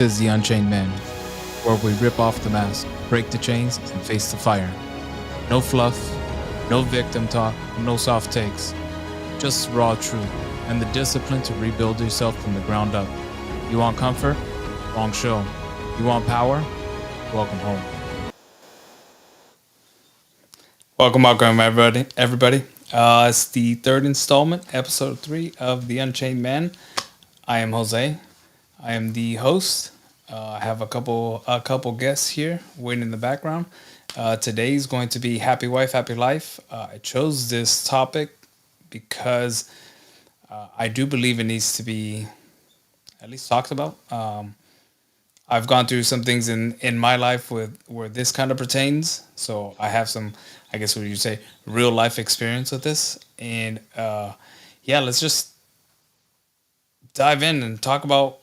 This is the Unchained Man, where we rip off the mask, break the chains, and face the fire. No fluff, no victim talk, no soft takes, just raw truth and the discipline to rebuild yourself from the ground up. You want comfort? Wrong show. You want power? Welcome home. Welcome, everybody. It's the third installment, episode 3 of The Unchained Man. I am Jose. I am the host. I have a couple guests here waiting in the background. Today is going to be Happy Wife, Happy Life. I chose this topic because I do believe it needs to be at least talked about. I've gone through some things in my life with where this kind of pertains, so I have some, I guess, what you say, real life experience with this. And yeah, let's just dive in and talk about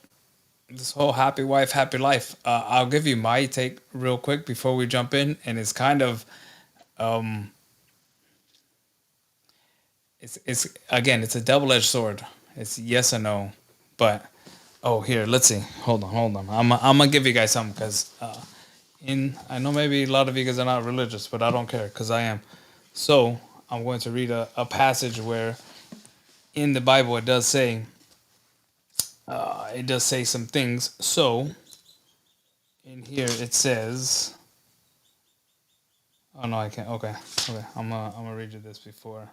this whole happy wife, happy life. I'll give you my take real quick before we jump in, and it's kind of um, it's again, it's a double edged sword. It's yes and no, but oh, here, let's see. Hold on. I'm gonna give you guys some because in I know maybe a lot of you guys are not religious, but I don't care because I am. So I'm going to read a passage where in the Bible it does say some things. So in here it says, oh no, I can't. Okay. I'm gonna read you this before.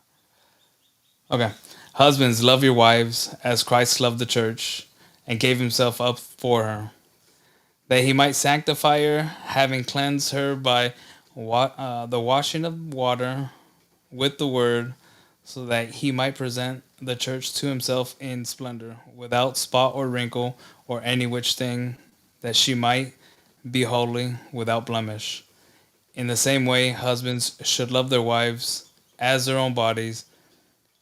Okay, husbands, love your wives as Christ loved the church and gave himself up for her, that he might sanctify her, having cleansed her by the washing of water with the word, so that he might present the church to himself in splendor, without spot or wrinkle or any which thing, that she might be holy, without blemish. In the same way, husbands should love their wives as their own bodies.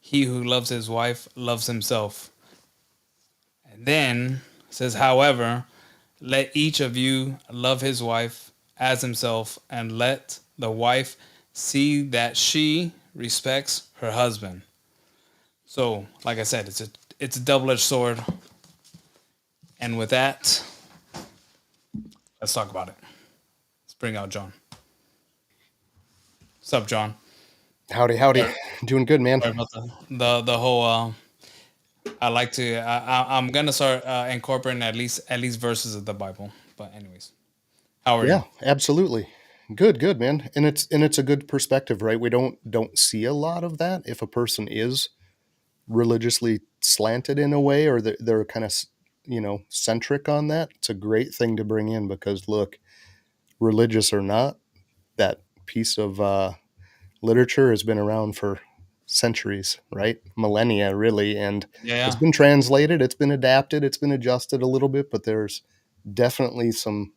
He who loves his wife loves himself. And then it says, however, let each of you love his wife as himself, and let the wife see that she respects her husband. So, like I said, it's a double-edged sword. And with that, let's talk about it. Let's bring out John. What's up, John? Howdy, howdy. Sorry, Doing good, man. sorry about the whole. I like to. I'm gonna start incorporating at least verses of the Bible. But anyways, how are you? Yeah, absolutely. Good, man. And it's a good perspective, right? We don't see a lot of that if a person is religiously slanted in a way, or they're kind of centric on that. It's a great thing to bring in because look, religious or not, that piece of literature has been around for centuries, right? Millennia, really, and it's Yeah. been translated, it's been adapted, it's been adjusted a little bit, but there's definitely some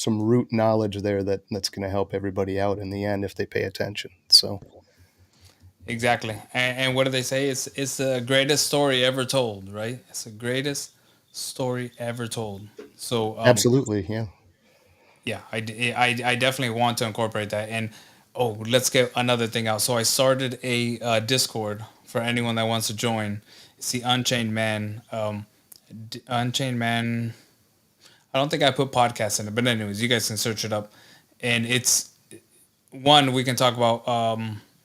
root knowledge there that's going to help everybody out in the end if they pay attention. So Exactly. And what do they say? It's the greatest story ever told, right? It's the greatest story ever told. So absolutely, yeah. yeah, I definitely want to incorporate that. And oh, let's get another thing out. So I started a Discord for anyone that wants to join. It's the Unchained Man. Unchained Man. I don't think I put podcast in it, but anyways, you guys can search it up. And it's one we can talk about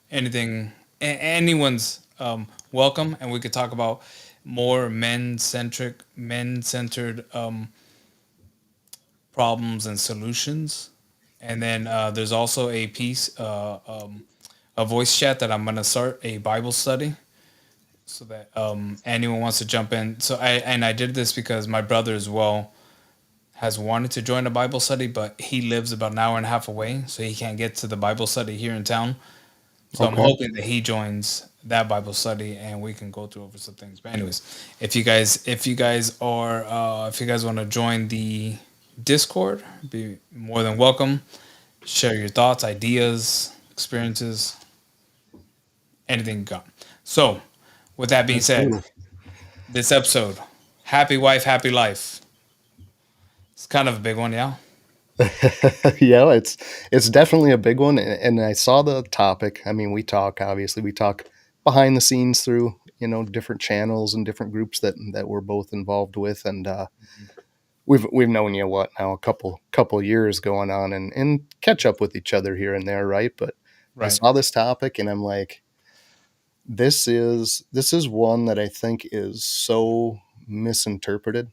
anything, anyone's welcome, and we could talk about more men centered problems and solutions. And then there's also a piece, a voice chat that I'm gonna start a Bible study, so that anyone wants to jump in. So I did this because my brother as well has wanted to join a Bible study, but he lives about an hour and a half away, so he can't get to the Bible study here in town. So I'm Okay. hoping that he joins that Bible study and we can go through over some things. But anyways, if you guys want to join the Discord, be more than welcome. Share your thoughts, ideas, experiences, anything you got. So, with that being said, Absolutely. this episode, Happy Wife, Happy Life. It's kind of a big one, yeah. Yeah, it's definitely a big one, and I saw the topic. I mean, we talk behind the scenes through different channels and different groups that we're both involved with, and we've known you what now, a couple years going on, and catch up with each other here and there, right? But I Right. saw this topic and I'm like, this is one that I think is so misinterpreted.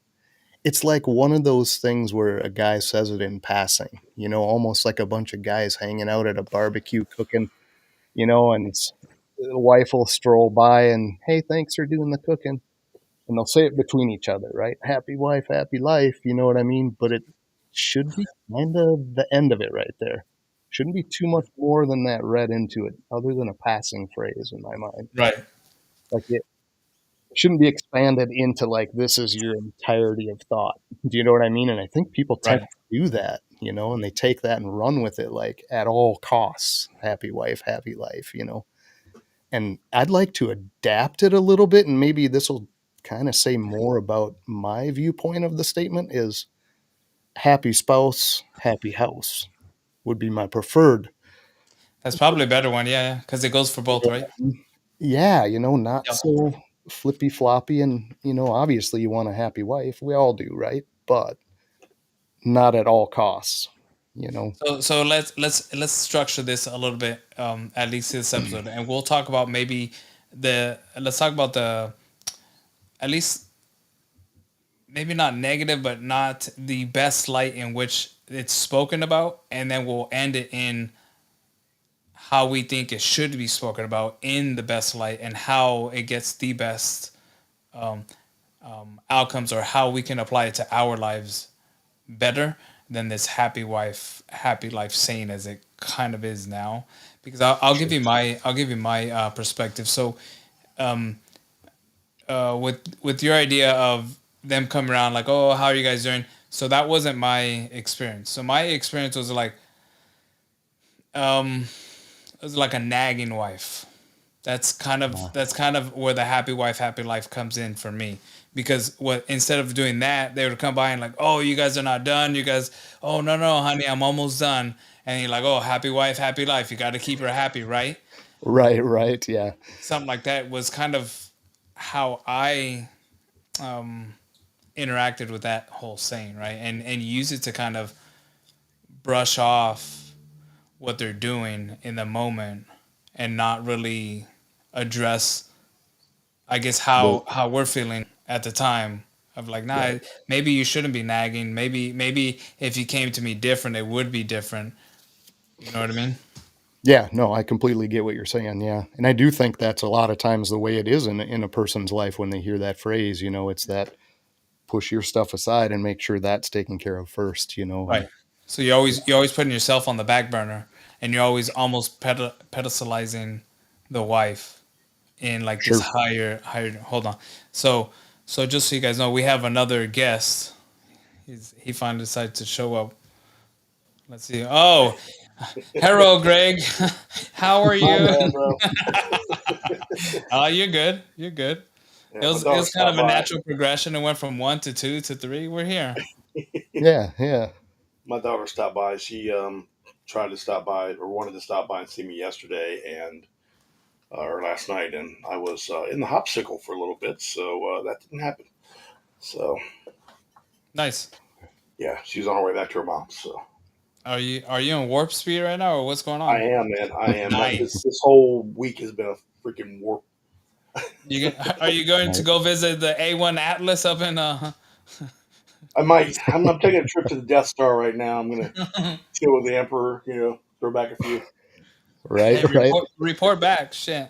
It's like one of those things where a guy says it in passing, almost like a bunch of guys hanging out at a barbecue cooking, and the wife will stroll by and, hey, thanks for doing the cooking. And they'll say it between each other, right? Happy wife, happy life, you know what I mean? But it should be kind of the end of it right there. Shouldn't be too much more than that read into it, other than a passing phrase in my mind. Right. Like it shouldn't be expanded into like this is your entirety of thought. Do you know what I mean? And I think people tend Right. to do that, and they take that and run with it like at all costs. Happy wife, happy life. And I'd like to adapt it a little bit, and maybe this will kind of say more about my viewpoint of the statement is happy spouse, happy house would be my preferred. That's probably a better one. Yeah, because it goes for both, right? Yeah, not Yep. so flippy floppy. And, obviously you want a happy wife. We all do, right? But not at all costs, you know? So let's structure this a little bit, at least this episode, and we'll talk about maybe the let's talk about the at least maybe not negative, but not the best light in which it's spoken about, and then we'll end it in how we think it should be spoken about in the best light, and how it gets the best outcomes, or how we can apply it to our lives better than this happy wife, happy life saying as it kind of is now. Because I'll give Sure. you my perspective. So with your idea of them coming around like, oh, how are you guys doing? So that wasn't my experience. So my experience was like it was like a nagging wife. That's kind of where the happy wife, happy life comes in for me. Because what instead of doing that, they would come by and like, oh, you guys are not done. You guys, oh no, honey, I'm almost done. And you're like, oh, happy wife, happy life. You got to keep her happy, right? Right, right. Yeah. Something like that was kind of how I interacted with that whole saying, right? And use it to kind of brush off what they're doing in the moment, and not really address, I guess, The how we're feeling at the time of like, nah, right. maybe you shouldn't be nagging. Maybe if you came to me different, it would be different. You know what I mean? Yeah, no, I completely get what you're saying. Yeah. And I do think that's a lot of times the way it is in a person's life when they hear that phrase, it's that push your stuff aside and make sure that's taken care of first, Right. and So you're always putting yourself on the back burner, and you're always almost pedestalizing the wife in like this sure. higher. Hold on. So just so you guys know, we have another guest. He finally decided to show up. Let's see. Oh, hello, Greg. How are My you? bad, bro. Oh, you're good. You're good. Yeah, my It daughter was kind stopped of a by. natural progression. It went from one to two to three. We're here. Yeah, yeah. My daughter stopped by. She tried to stop by or wanted to stop by and see me yesterday and or last night, and I was in the hopsicle for a little bit, so that didn't happen. So Nice. yeah, she's on her way back to her mom's. So Are you in warp speed right now, or what's going I on? am, man. I am. This Nice. this whole week has been a freaking warp. Are you going to Right. go visit the A1 Atlas up in I might. I'm taking a trip to the Death Star right now. I'm gonna chill with the Emperor. Throw back a few. Right, Hey, right. report back. Shit.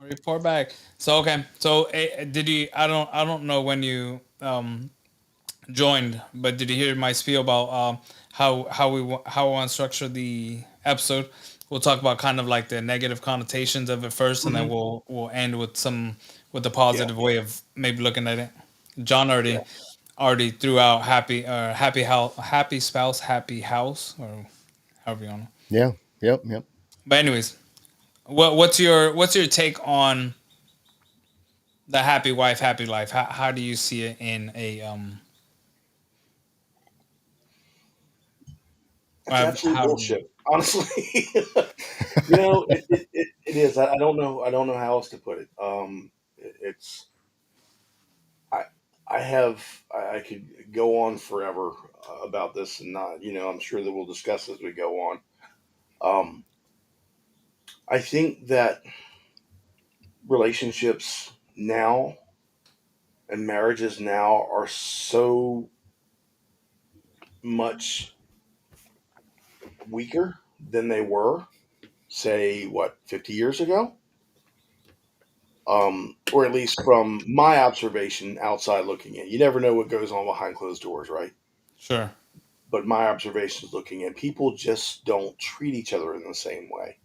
Report back. So okay. So did you? I don't know when you joined, but did you hear my spiel about how I want to structure the episode? We'll talk about kind of like the negative connotations of it first, and then Hmm. we'll end with the Yeah, positive way of maybe looking at it. John yeah, already threw out happy spouse, happy house, or however you want. Yeah. Yep, yep. But anyways, what's your take on the happy wife, happy life? How do you see it in a that's absolute how do you? bullshit. Honestly, it is. I don't know. I don't know how else to put it. It's. I I could go on forever about this, and not, I'm sure that we'll discuss as we go on. Um, I think that relationships now and marriages now are so much weaker than they were, say, what, 50 years ago? Or at least from my observation outside looking in. You never know what goes on behind closed doors, right? Sure. But my observations looking in, people just don't treat each other in the same way.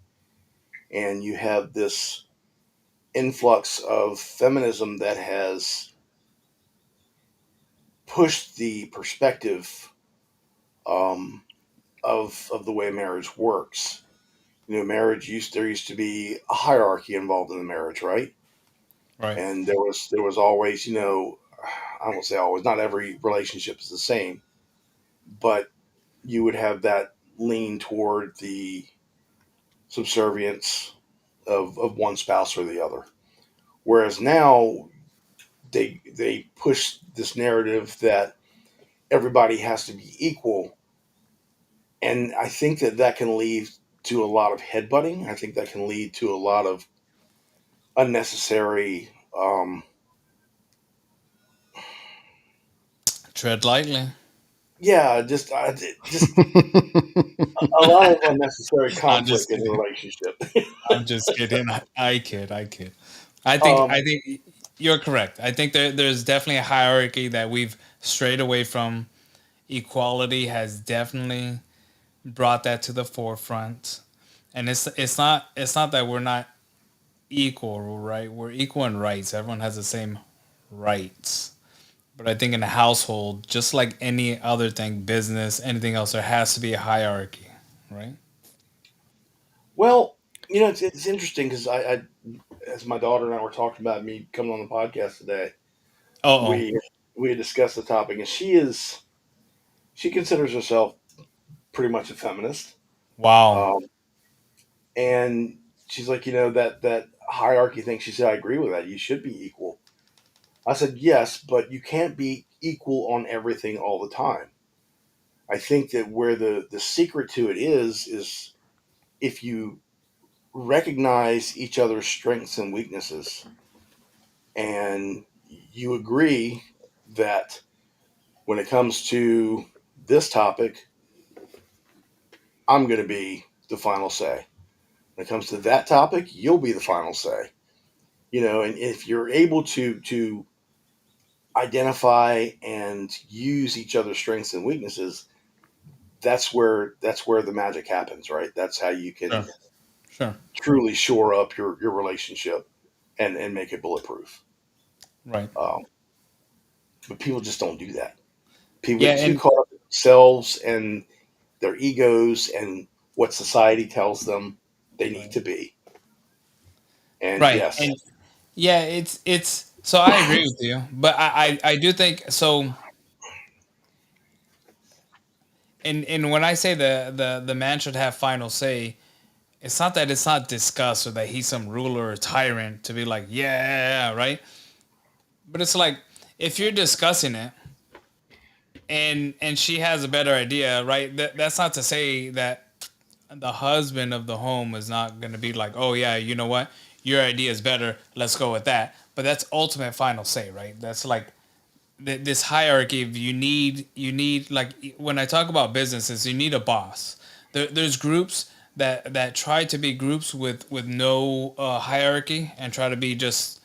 And you have this influx of feminism that has pushed the perspective um, of the way marriage works. Marriage there used to be a hierarchy involved in the marriage, right? Right. And there was always, I won't say always, not every relationship is the same, but you would have that lean toward the subservience of one spouse or the other. Whereas now they push this narrative that everybody has to be equal, and I think that that can lead to a lot of headbutting. I think that can lead to a lot of unnecessary, Tread lightly. yeah, just a lot of unnecessary I'm just conflict in the kidding. relationship. I'm just kidding. I kid. I kid. I um, think you're correct. I think there's definitely a hierarchy that we've strayed away from. Equality has definitely brought that to the forefront, and it's not that we're not equal, right? We're equal in rights. Everyone has the same rights. But I think in a household, just like any other thing, business, anything else, there has to be a hierarchy, right? well, it's interesting because as my daughter and I were talking about me coming on the podcast today, Uh oh. we we had discussed the topic, and she considers herself pretty much a feminist, Wow. um, and she's like, that hierarchy thing. She said, I agree with that. You should be equal. I said, yes, but you can't be equal on everything all the time. I think that where the secret to it is if you recognize each other's strengths and weaknesses, and you agree that when it comes to this topic, I'm going to be the final say. When it comes to that topic, you'll be the final say. And if you're able to identify and use each other's strengths and weaknesses, that's where the magic happens, right? That's how you Sure. can Sure. truly shore up your relationship and make it bulletproof. Right. Um, but people just don't do that. People Yeah, get too and caught up in themselves and their egos and what society tells them they need right. to be. And Right. yes, And yeah, it's so I agree with you, but I do think so. And when I say the man should have final say, it's not that it's not discussed or that he's some ruler or tyrant to be like, yeah, right? But it's like if you're discussing it and she has a better idea, right? That's not to say that the husband of the home is not going to be like, oh yeah, you know what, your idea is better, let's go with that. But that's ultimate final say, right? That's like this hierarchy of you need like when I talk about businesses, you need a boss. There's groups that try to be groups with no hierarchy and try to be just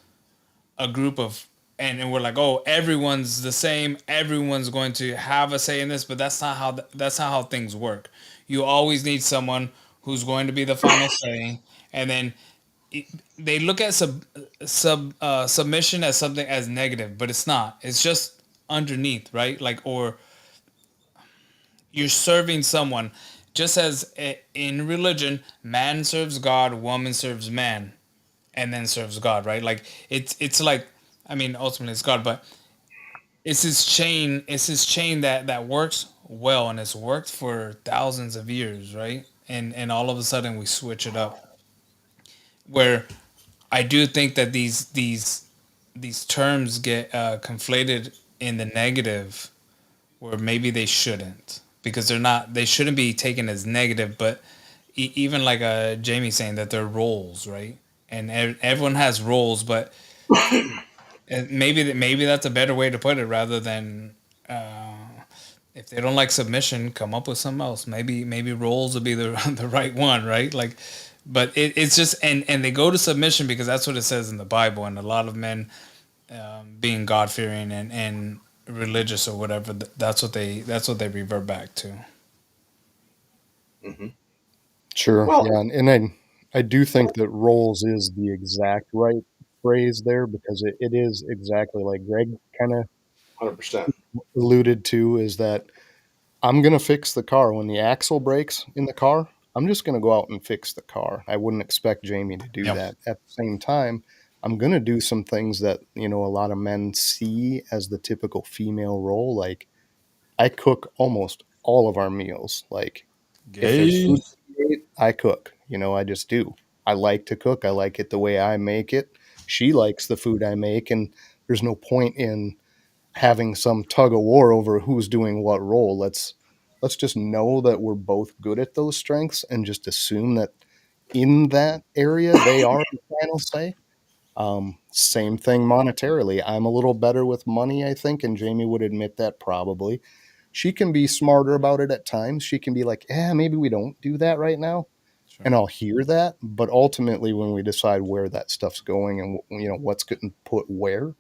a group of, and we're like, oh, everyone's the same, everyone's going to have a say in this, but that's not how things work. You always need someone who's going to be the final say, and then it, they look at submission as something as negative, but it's not. It's just underneath, right? Like, or you're serving someone, just as in religion, man serves God, woman serves man, and then serves God, right? Like it's like, I mean, ultimately it's God, but it's his chain. It's his chain that works well, and it's worked for thousands of years, right? And all of a sudden we switch it up, where I do think that these terms get conflated in the negative where maybe they shouldn't, because they shouldn't be taken as negative. But even like Jamie saying that they're roles, right? And everyone has roles, but maybe that's a better way to put it, rather than if they don't like submission, come up with something else. Maybe roles would be the the right one, right? Like, but it's just, and they go to submission because that's what it says in the Bible, and a lot of men being God fearing and religious or whatever, that's what they revert back to. Hmm. Sure. Well, Yeah. And I do think that roles is the exact right phrase there because it is exactly like Greg kind of 100%. alluded to is that I'm going to fix the car. When the axle breaks in the car, I'm just going to go out and fix the car. I wouldn't expect Jamie to do Yeah, that. At the same time, I'm going to do some things that, a lot of men see as the typical female role. Like I cook almost all of our meals. Like if there's gay. food to be ate, I cook. I just do. I like to cook. I like it the way I make it. She likes the food I make, and there's no point in having some tug of war over who's doing what role. Let's just know that we're both good at those strengths and just assume that in that area they are the final say. Same thing monetarily. I'm a little better with money, I think, and Jamie would admit that probably. She can be smarter about it at times. She can be like, maybe we don't do that right now. Sure. And I'll hear that. But ultimately, when we decide where that stuff's going and, what's getting put where,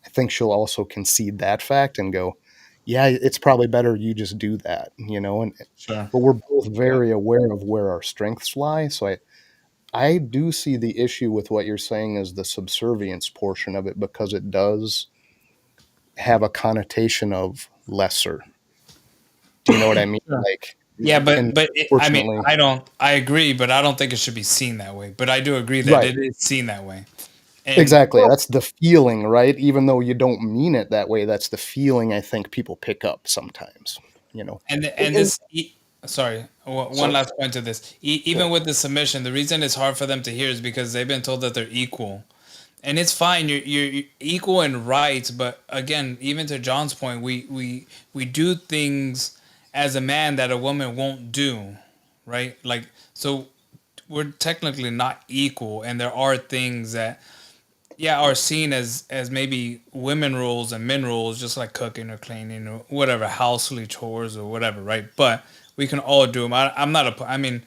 I think she'll also concede that fact and go, yeah, it's probably better you just do that. Sure. But we're both Yeah. very aware of where our strengths lie. So I do see the issue with what you're saying as the subservience portion of it because it does have a connotation of lesser. Do you know what I mean? Sure. Like, Yeah, Hmm. I mean, unfortunately, I agree, but I don't think it should be seen that way. But I do agree that right. it is seen that way. And Exactly. Well, That's the feeling, right? Even though you don't mean it that way, that's the feeling I think people pick up sometimes, you know. and and this sorry, one sorry. last point to this. Yeah. Even with the submission, the reason it's hard for them to hear is because they've been told that they're equal. And it's fine, you're equal in rights, but again, even to John's point, we do things as a man that a woman won't do, right? Like, so we're technically not equal, and there are things that, yeah, are seen as maybe women rules and men rules, just like cooking or cleaning or whatever, housely chores or whatever, right? But we can all do them. I'm not I mean,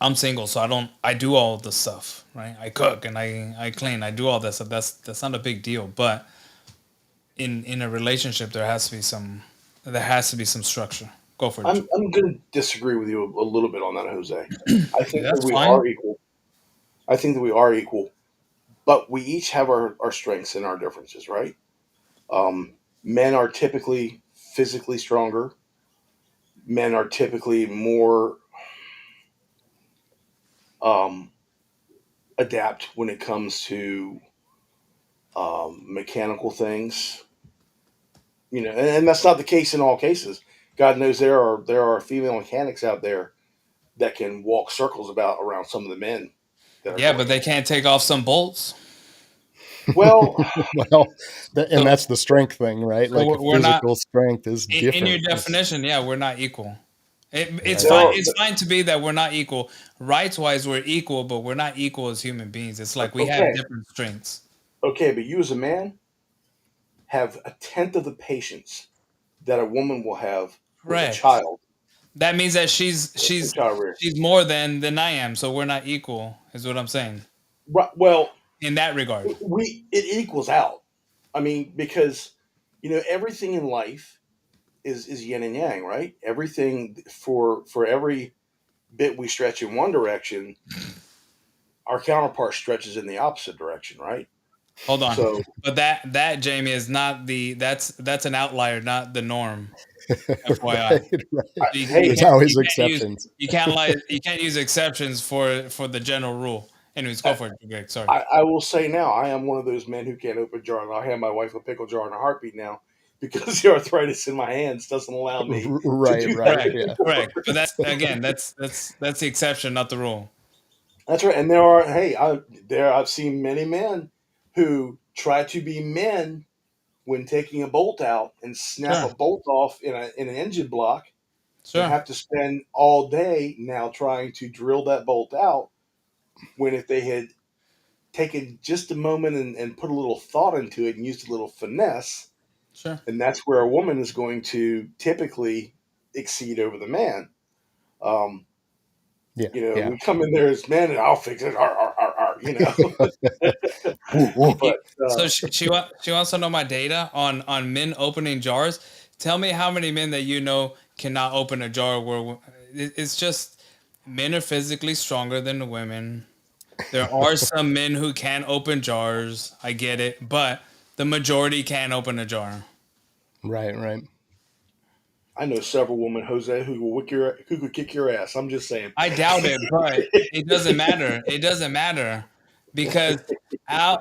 I'm single, so I do all the stuff, right? I cook and I clean, I do all that stuff. That's not a big deal. But in a relationship, there has to be some structure. Go for it, Joe. I'm going to disagree with you a little bit on that, Jose. I Yeah, think that that's we fine. are equal. I think that we are equal, but we each have our strengths and our differences, right? Men are typically physically stronger. Men are typically more um, adapt when it comes to mechanical things. And that's not the case in all cases. God knows there are female mechanics out there that can walk circles about around some of the men that are Yeah, but doing they it. can't take off some bolts. Well, Well, and So that's the strength thing, right? so Like a we're not physical strength is in your different. definition. Yeah, we're not equal. It's Right. fine. there It's fine to be that we're not equal. Rights wise, we're equal, but we're not equal as human beings. It's like we have okay, different strengths. okay, but you as a man have a tenth of the patience that a woman will have with a Correct. child, That means that a child rear. she's more than I am, so we're not equal, is what I'm saying Right. Well, in that regard. it equals out. I mean, because everything in life is yin and yang, right? Everything for every bit we stretch in one direction, our counterpart stretches in the opposite direction, right? Hold on, So but that Jamie is not that's an outlier, not the norm. FYI, Right, right. you hey, There's can't always exceptions. you can't use exceptions for the general rule. Anyways, go I, for it, Greg. Sorry. I will say now, I am one of those men who can't open a jar, and I'll hand my wife a pickle jar in a heartbeat now because the arthritis in my hands doesn't allow me to Right, do that right, Correct, yeah. correct. anymore. But that's again, that's the exception, not the rule. That's right. And there are, hey, I've seen many men who try to be men when taking a bolt out and snap a Sure. bolt off in an engine block and Sure. have to spend all day now trying to drill that bolt out, when if they had taken just a moment and put a little thought into it and used a little finesse, Sure. then that's where a woman is going to typically exceed over the man. Um, Yeah, yeah. we come in there as men and I'll fix it, Woo, woo. but So she wants to know my data on men opening jars. Tell me how many men that you know cannot open a jar. Where it's just men are physically stronger than the women. There are some men who can open jars. I get it, but the majority can't open a jar. Right, right. I know several women, Jose, who could kick your ass. I'm just saying. I doubt it, but it doesn't matter. It doesn't matter because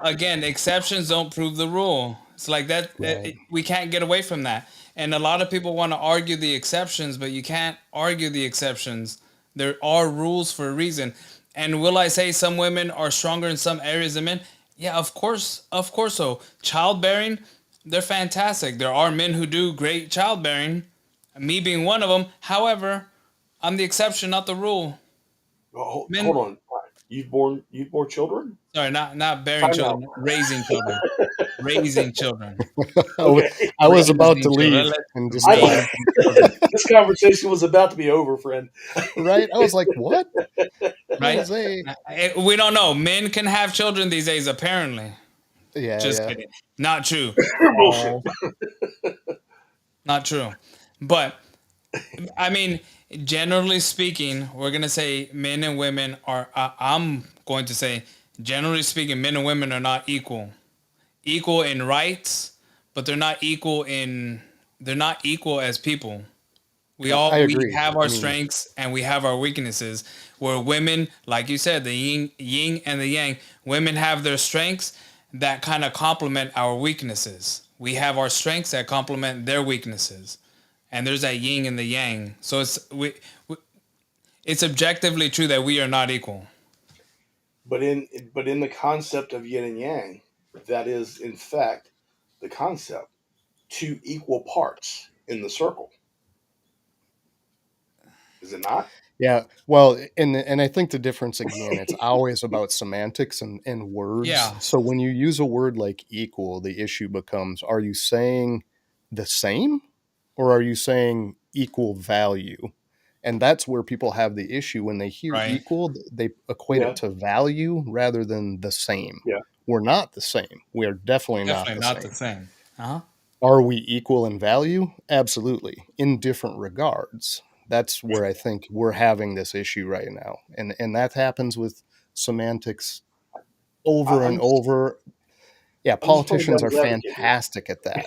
again, exceptions don't prove the rule. It's like that. Right. We can't get away from that. And a lot of people want to argue the exceptions, but you can't argue the exceptions. There are rules for a reason. And will I say some women are stronger in some areas than men? Yeah, of course. So childbearing, they're fantastic. There are men who do great childbearing, me being one of them. However, I'm the exception, not the rule. Hold Men, on. You've born children? sorry, not bearing Time out. children, raising children, raising children, I wa- Okay. I was about to raising leave children, and just I, go, raising children, this conversation was about to be over, friend. right? I was like, what? right? Jose. We don't know. Men can have children these days, apparently. Yeah, Just yeah. kidding. Not true. Bullshit. False. Not true. But I mean, generally speaking, we're gonna say men and women are. I'm going to say, generally speaking, men and women are not equal. Equal in rights, but they're not equal in. They're not equal as people. I We agree. have I our mean, strengths and we have our weaknesses. Where women, like you said, the yin and the yang, women have their strengths that kind of complement our weaknesses. We have our strengths that complement their weaknesses, and there's that yin and the yang. So it's objectively true that we are not equal. But in the concept of yin and yang, that is in fact the concept. Two equal parts in the circle. Is it not? yeah. Well, and I think the difference again, it's always about semantics and words. Yeah, So when you use a word like equal, the issue becomes: are you saying the same, or are you saying equal value? And that's where people have the issue when they hear right. equal, they equate it Yeah. to value rather than the same. Yeah. We're not the same. We are definitely not Definitely the not the same. same. Uh huh. Are we equal in value? Absolutely, in different regards. That's where I think we're having this issue right now. And that happens with semantics I, over I'm and just over. Yeah, I'm just playing politicians are devil's advocate here. fantastic at that.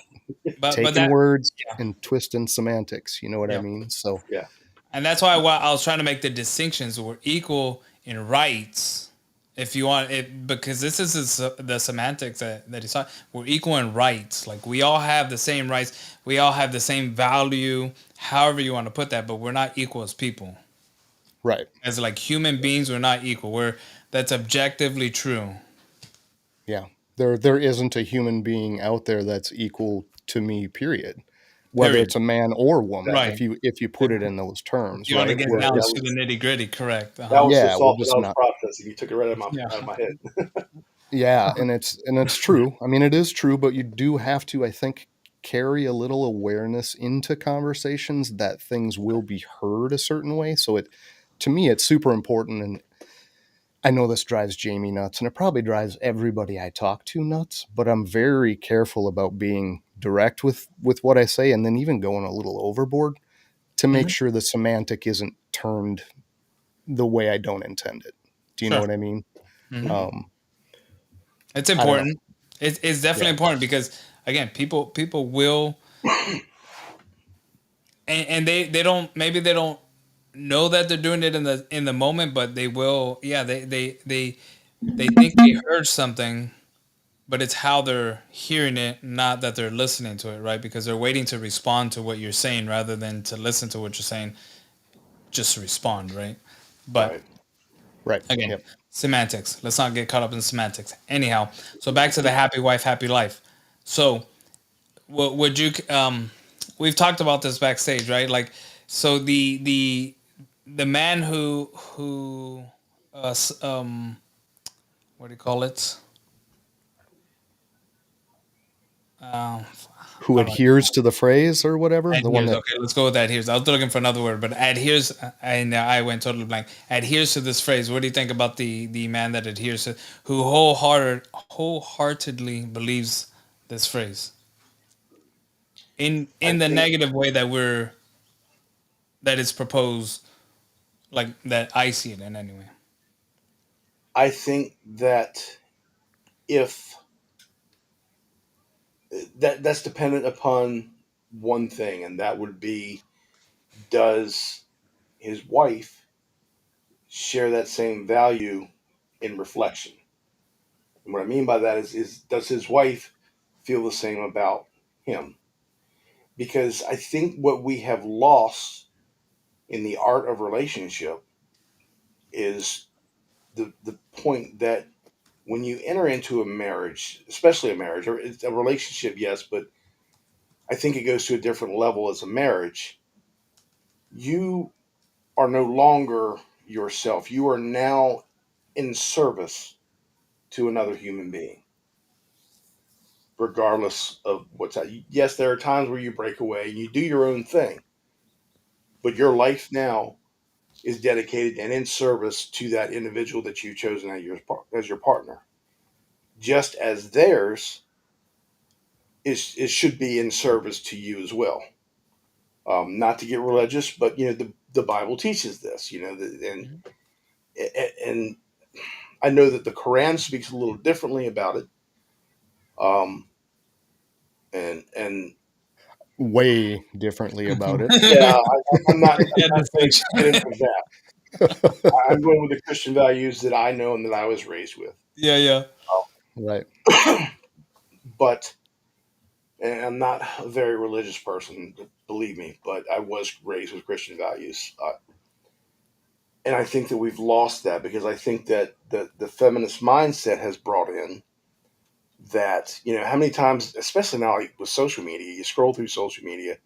But Taking that words yeah and twisting semantics, you know what I yeah. mean? So, Yeah. And that's why I was trying to make the distinctions. We're equal in rights, if you want it, because this is the semantics that he's talking. We're equal in rights. Like we all have the same rights. We all have the same value. However you want to put that, but we're not equal as people. right. As like human beings, we're not equal. We're That's objectively true. Yeah. There isn't a human being out there that's equal to me, period. Whether Period. it's a man or woman, Right. if you put it in those If terms, you want to right? get We're down That to the was nitty gritty, correct. Uh that huh. was the yeah, we're thought that just I was not. processing. You took it right Yeah. out of my head. Yeah, and it's true. I mean, it is true, but you do have to, I think, carry a little awareness into conversations that things will be heard a certain way. So it, to me, it's super important. And I know this drives Jamie nuts, and it probably drives everybody I talk to nuts. But I'm very careful about being direct with what I say, and then even going a little overboard to make Hmm. sure the semantic isn't turned the way I don't intend it. Do you know Sure. what I mean? Hmm. Mhm. Um, It's I don't know. important. It's definitely Yeah, important because again, people will and they don't, maybe they don't know that they're doing it in the moment, but they will. Yeah, they think they heard something, but it's how they're hearing it, not that they're listening to it, right? Because they're waiting to respond to what you're saying rather than to listen to what you're saying, just to respond, right? But Right. right. again, Yep. semantics. Let's not get caught up in semantics. Anyhow, so back to the happy wife, happy life. So would you we've talked about this backstage, right? Like, so the man who what do you call it? Um, Who I don't know. adheres to the phrase or whatever? The one Adheres. that Okay, let's go with adheres. I was looking for another word, but adheres. And I went totally blank. Adheres to this phrase. What do you think about the man that adheres to, who wholeheartedly believes this phrase I in the think negative way that we're that is proposed, like that I see it in anyway. I think that if that's dependent upon one thing, and that would be, does his wife share that same value in reflection? And what I mean by that is does his wife feel the same about him? Because I think what we have lost in the art of relationship is the point that when you enter into a marriage, especially a marriage or it's a relationship, yes, but I think it goes to a different level as a marriage. You are no longer yourself. You are now in service to another human being, regardless of what's that. Yes, there are times where you break away and you do your own thing, but your life now is dedicated and in service to that individual that you've chosen as your partner, just as theirs should be in service to you as well. Not to get religious, but the Bible teaches this, Mhm. and I know that the Quran speaks a little differently about it. Um, and way differently about it. yeah, I'm That not going distinction. to get into that. I'm going with the Christian values that I know and that I was raised with. Yeah, yeah. Right. But and I'm not a very religious person, believe me, but I was raised with Christian values. And I think that we've lost that because I think that the feminist mindset has brought in that, how many times, especially now like with social media, you scroll through social media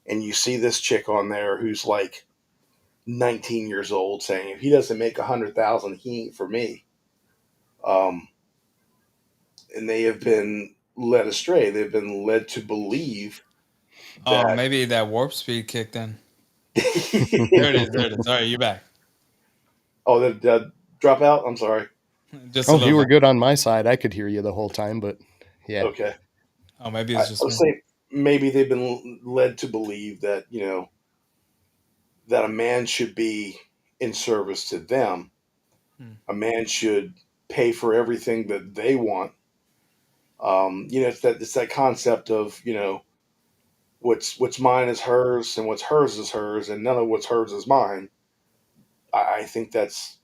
and you see this chick on there who's like 19 years old saying, if he doesn't make 100,000, he ain't for me. Um, and they have been led astray. They've been led to believe Oh, that, maybe that warp speed kicked in. There it is. There it is. All right, you're back. oh, that drop out. I'm sorry. Just a Oh, little you were bit. good on my side. I could hear you the whole time, but yeah. Okay. Oh, maybe I it's just would me. say maybe they've been led to believe that, that a man should be in service to them. Hmm. A man should pay for everything that they want. It's that concept of, what's mine is hers and what's hers is hers and none of what's hers is mine. I think that's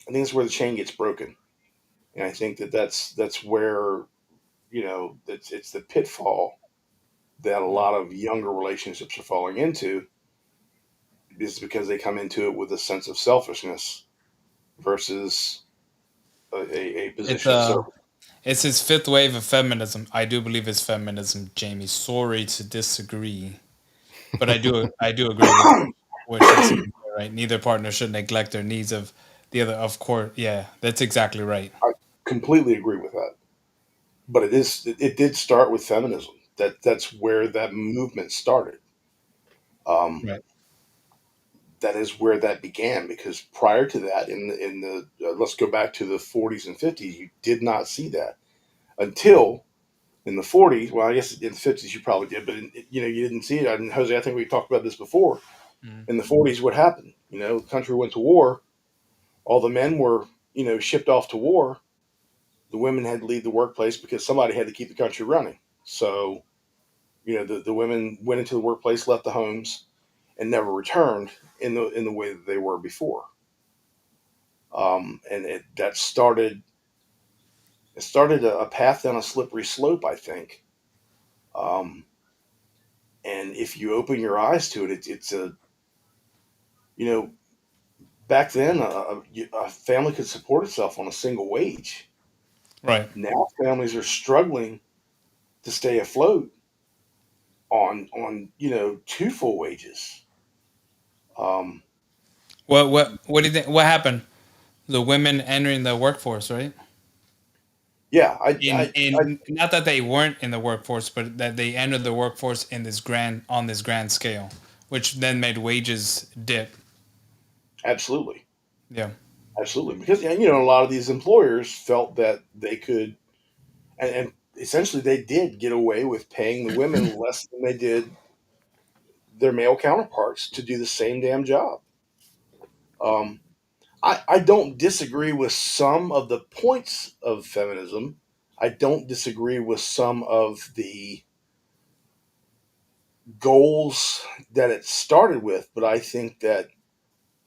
where the chain gets broken, and I think that's where it's the pitfall that a Hmm. lot of younger relationships are falling into, is because they come into it with a sense of selfishness versus a It's position of service. it's his fifth wave of feminism. I do believe it's feminism, Jamie. Sorry to disagree, but I do agree with what she's saying. Right, neither partner should neglect their needs of the other. Of course, yeah, that's exactly right. I completely agree with that, but it did start with feminism. That's where that movement started. Um, Right. that is where that began because prior to that, in the let's go back to the 40s and 50s, you did not see that until in the 40s. Well, I guess in the 50s you probably did, but you didn't see it. And Jose, I think we talked about this before. Mm. In the 40s, what happened? The country went to war. All the men were shipped off to war. The women had to leave the workplace because somebody had to keep the country running. So the women went into the workplace, left the homes, and never returned in the way that they were before. And that started a path down a slippery slope, I think. Um, and if you open your eyes to it, it's a you know back then a family could support itself on a single wage. Right. Now families are struggling to stay afloat on two full wages. Um, What do you think? What happened? The women entering the workforce, right? yeah, I In not that they weren't in the workforce, but that they entered the workforce in this grand scale, which then made wages dip. absolutely, Yeah. absolutely, because a lot of these employers felt that they could, and essentially they did get away with paying the women less than they did their male counterparts to do the same damn job. Um, I don't disagree with some of the points of feminism. I don't disagree with some of the goals that it started with, but I think that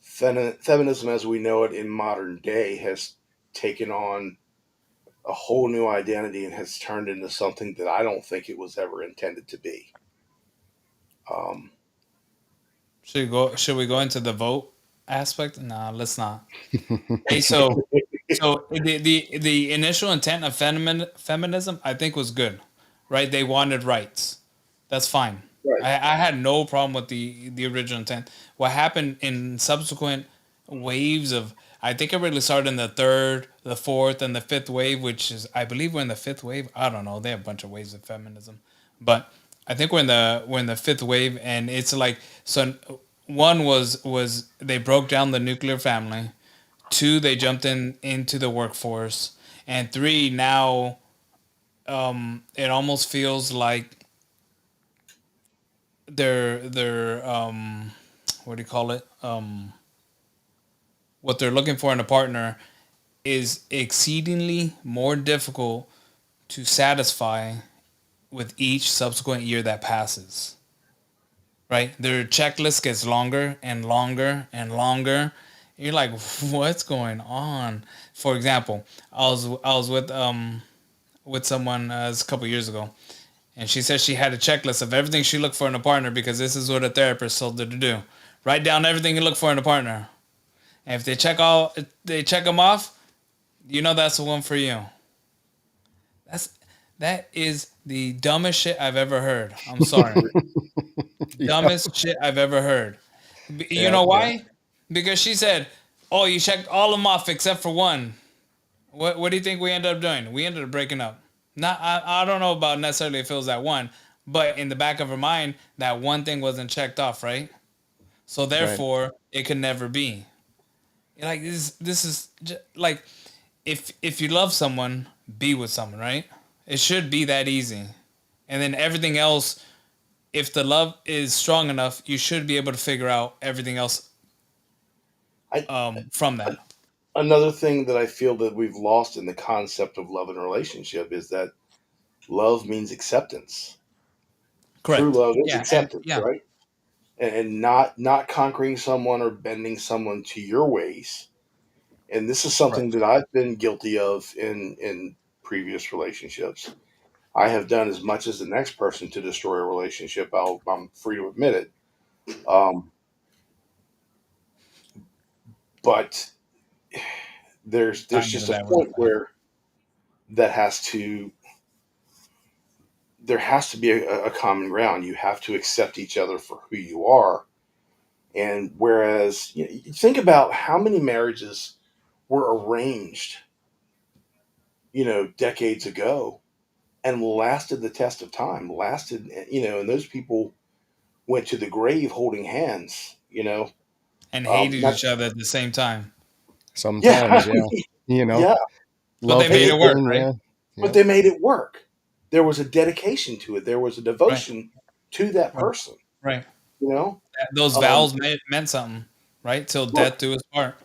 feminism as we know it in modern day has taken on a whole new identity and has turned into something that I don't think it was ever intended to be. Um, Should we go into the vote aspect? No, let's not. Hey, so the initial intent of feminism, I think, was good, right? They wanted rights. That's fine. right, I had no problem with the original intent. What happened in subsequent waves of, I think it really started in the third, the fourth, and the fifth wave, which is, I believe we're in the fifth wave. I don't know. They have a bunch of waves of feminism, but I think we're in the fifth wave, and it's like, so. One was they broke down the nuclear family. Two, they jumped into the workforce, and three, now it almost feels like they're what do you call it? What they're looking for in a partner is exceedingly more difficult to satisfy with each subsequent year that passes. Right? Their checklist gets longer and longer and longer. You're like, what's going on? For example, I was with someone a couple years ago, and she said she had a checklist of everything she looked for in a partner because this is what a therapist told her to do. Write down everything you look for in a partner, and if they check them off, that's the one for you. That's that is the dumbest shit I've ever heard. I'm sorry, Yeah, dumbest shit I've ever heard. You yeah, know yeah. why? Because she said, "Oh, you checked all of them off except for one." What do you think we ended up doing? We ended up breaking up. Not I don't know about necessarily if it was that one, but in the back of her mind, that one thing wasn't checked off, right? So Right. therefore, it could never be. Like this is like if you love someone, be with someone, right? It should be that easy. And then everything else, if the love is strong enough, you should be able to figure out everything else I, from that. another thing that I feel that we've lost in the concept of love and relationship is that love means acceptance. True Correct. love is Yeah, and acceptance, yeah, right? And not conquering someone or bending someone to your ways. And this is something correct. that I've been guilty of in previous relationships. I have done as much as the next person to destroy a relationship. I'm free to admit it. Um, but there's Tying into just a that real point fast. where that has to there has to be a common ground. You have to accept each other for who you are. And whereas you think about how many marriages were arranged, decades ago and lasted the test of time, and those people went to the grave holding hands, And hated not, each other at the same time. yeah, Sometimes, yeah. You know, Yeah. yeah, But they love, made and hate, it work, burn. right? Yeah. but Yep. they made it work. There was a dedication to it. There was a Right. devotion to that Right. person, Right. you know. Those Um, vows meant something, right? Till death look, do us part.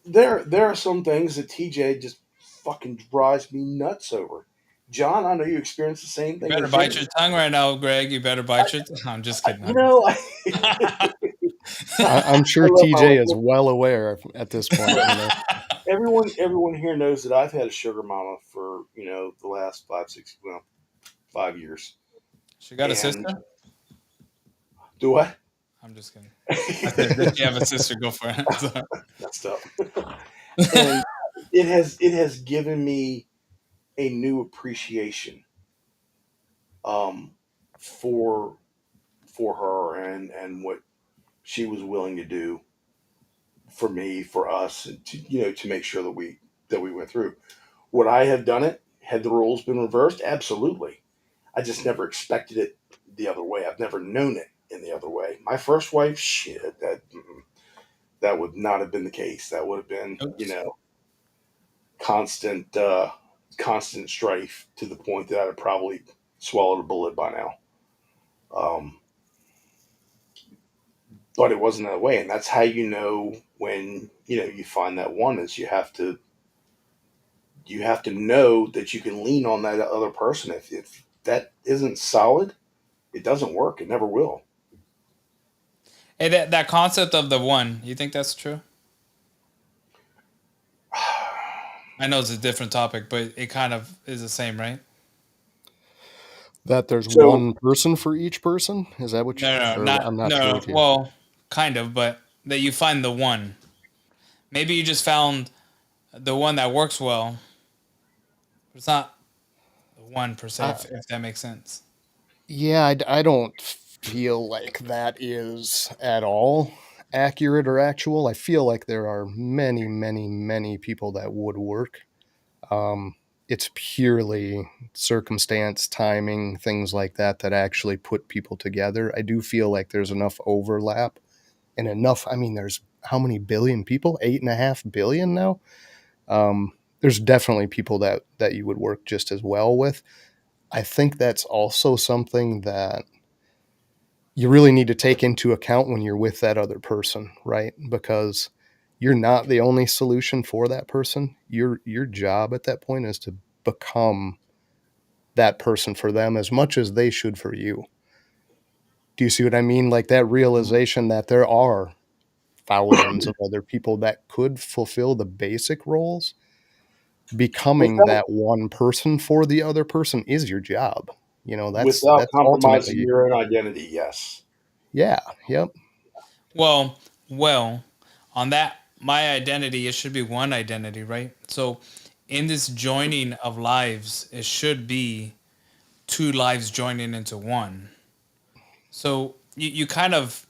there are some things that TJ just fucking drives me nuts over. John, I know you experience the same You thing better with bite Jimmy. your tongue right now, Greg. You better bite your. I'm just kidding. You know, I'm I sure love TJ is well aware at this point. look, everyone here knows that I've had a sugar mama for the last 5 years. She got a And sister. do I? I'm just kidding. I said, does she have a sister? Go for it. Sorry. Messed up. And it has given me a new appreciation um, for for her, and what she was willing to do for me, for us, and to to make sure that we went through. Would I have done it had the roles been reversed? Absolutely. I just never expected it the other way. I've never known it in the other way. My first wife, shit, that would not have been the case. That would have been, Oops. constant, constant strife to the point that I'd have probably swallowed a bullet by now. Um, but it wasn't that way, and that's how you know when you find that one is you have to know that you can lean on that other person. If that isn't solid, it doesn't work. It never will. Hey, that concept of the one, you think that's true? I know it's a different topic, but it kind of is the same, right? That there's So one person for each person? Is that what you, No, no, no, or not I'm not no, sure no. with you. Well, kind of, but that you find the one. Maybe you just found the one that works well. But it's not the one per se, Uh, if that makes sense. yeah, I don't feel like that is at all accurate or actual. I feel like there are many, many, many people that would work. Um, it's purely circumstance, timing, things like that that actually put people together. I do feel like there's enough overlap and enough. I mean, there's how many billion people? 8.5 billion now. There's definitely people that you would work just as well with. I think that's also something that you really need to take into account when you're with that other person, right? Because you're not the only solution for that person. Your job at that point is to become that person for them as much as they should for you. Do you see what I mean? Like that realization that there are thousands of other people that could fulfill the basic roles. Becoming without that one person for the other person is your job. without That's compromising ultimately, your own identity, yes. yeah, yep. Well, well, on that, my identity, it should be one identity, right? So, in this joining of lives, it should be two lives joining into one. So, you kind of,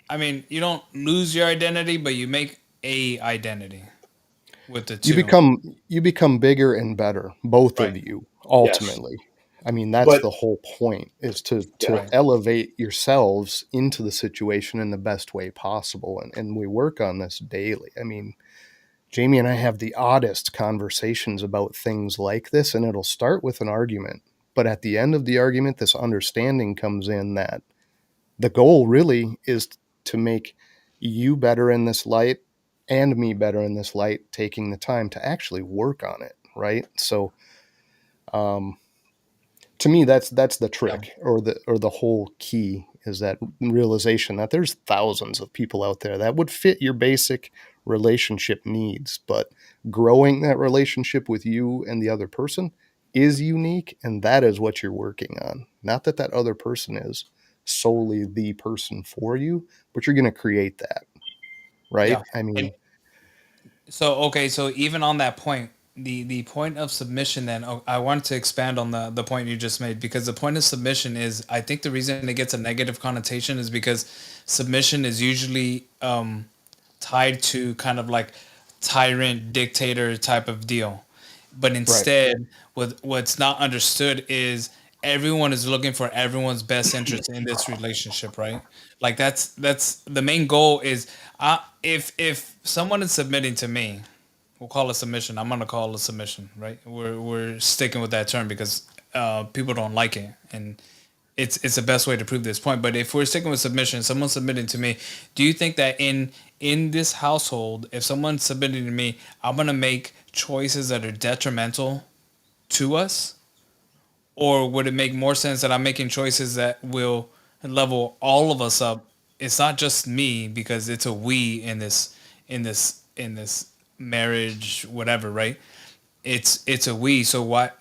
I mean, you don't lose your identity, but you make a identity with the you two. become you become bigger and better, both Right. of you, Yes. ultimately. I mean, that's But the whole point, is to yeah, Right. elevate yourselves into the situation in the best way possible, and we work on this daily. I mean, Jamie and I have the oddest conversations about things like this, and it'll start with an argument, but at the end of the argument this understanding comes in that the goal really is to make you better in this light and me better in this light, taking the time to actually work on it, right? So um, to me, that's the Yeah. trick, or the whole key, is that realization that there's thousands of people out there that would fit your basic relationship needs, but growing that relationship with you and the other person is unique, and that is what you're working on. Not that that other person is solely the person for you, but you're going to create that, right? Yeah. I And mean, so, okay, so even on that point, the point of submission, then I wanted to expand on the point you just made, because the point of submission is, I think the reason it gets a negative connotation is because submission is usually tied to kind of like tyrant dictator type of deal. But right. instead, what's not understood is everyone is looking for everyone's best interest in this relationship, right? Like that's the main goal is, if someone is submitting to me, we'll call it submission. I'm gonna call it submission, right? We're sticking with that term because people don't like it, and it's the best way to prove this point. But if we're sticking with submission, someone submitting to me, do you think that in this household, if someone's submitting to me, I'm gonna make choices that are detrimental to us, or would it make more sense that I'm making choices that will level all of us up? It's not just me, because it's a we in this marriage, whatever, right? It's a we. So what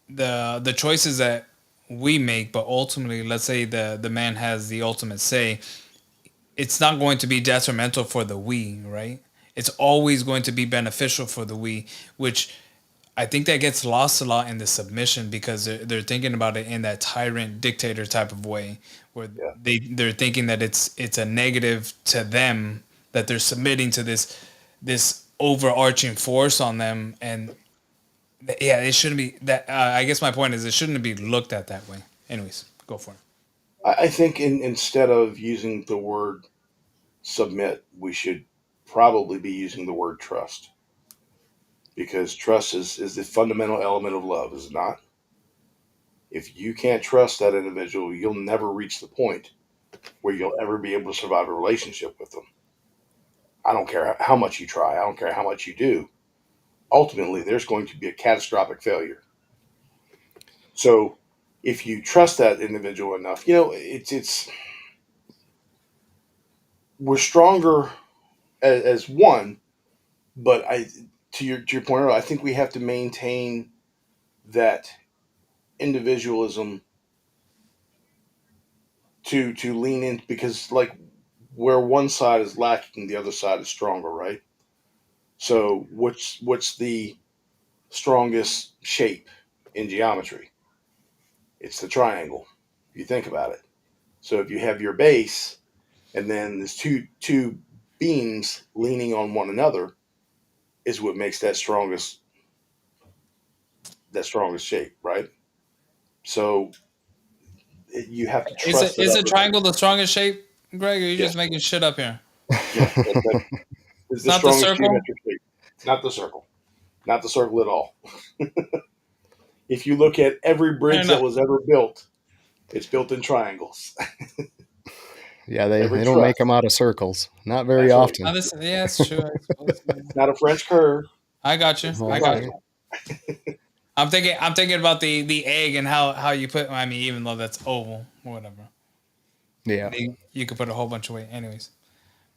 the choices that we make, but ultimately, let's say the man has the ultimate say, it's not going to be detrimental for the we, right? It's always going to be beneficial for the we, which I think that gets lost a lot in the submission because they're thinking about it in that tyrant dictator type of way, where Yeah. they're thinking that it's a negative to them that they're submitting to this overarching force on them, and yeah, it shouldn't be that. I guess my point is it shouldn't be looked at that way. Anyways, go for it. I think instead of using the word submit, we should probably be using the word trust, because trust is the fundamental element of love, is it not? If you can't trust that individual, you'll never reach the point where you'll ever be able to survive a relationship with them. I don't care how much you try, I don't care how much you do. Ultimately, there's going to be a catastrophic failure. So, if you trust that individual enough, it's we're stronger as one. But to your point earlier, I think we have to maintain that individualism to lean in, because like where one side is lacking, the other side is stronger, right? So what's the strongest shape in geometry? It's the triangle. If you think about it. So if you have your base and then there's two beams leaning on one another, is what makes that strongest shape, right? So you have to Is trust it that is a other. triangle the strongest shape, Greg? Or are you just Yes, making shit up here? yes, that is It's the not the strongest circle. geometric shape. Not the circle, not the circle at all. If you look at every Fair bridge that enough. was ever built, it's built in triangles. Yeah, they, Every they don't truss. make them out of circles. Not very That's right. often. Oh, this, yeah, it's true. I suppose. It's not a French curve. I got you. It's the I Right, got you. right. triangle. I'm thinking about the egg and how you put. I mean, even though that's oval or whatever, Yeah. you could put a whole bunch of weight. Anyways,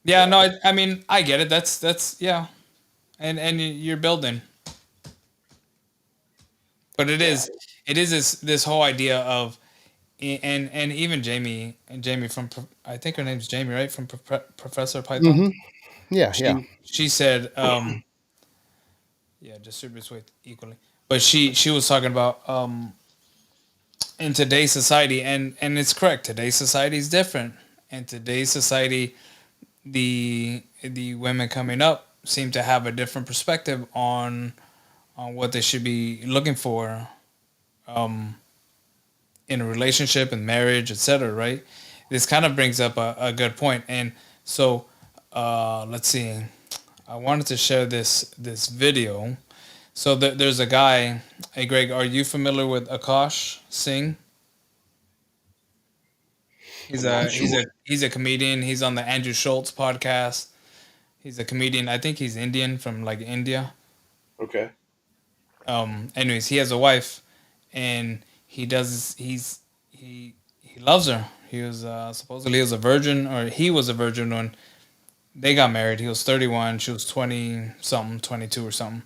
yeah. Yeah, No, I mean, I get it. That's yeah. And you're building, but it yeah. is it is this whole idea of and even Jamie from I think her name's Jamie, right, from Professor Python. Hmm. Yeah, yeah. She said yeah, distributes weight equally, but she was talking about in today's society, and it's correct, today's society is different. In today's society, the women coming up seem to have a different perspective on what they should be looking for um, in a relationship and marriage, etc. Right? This kind of brings up a good point, and so let's see. I wanted to share this video. So there's a guy. Hey, Greg, are you familiar with Akash Singh? I'm not sure. He's a comedian. He's on the Andrew Schultz podcast. He's a comedian. I think he's Indian from like India. Okay. Anyways, he has a wife, and he loves her. He was supposedly he was a virgin, or he was a virgin when they got married. He was 31. She was 20 something, 22 or something.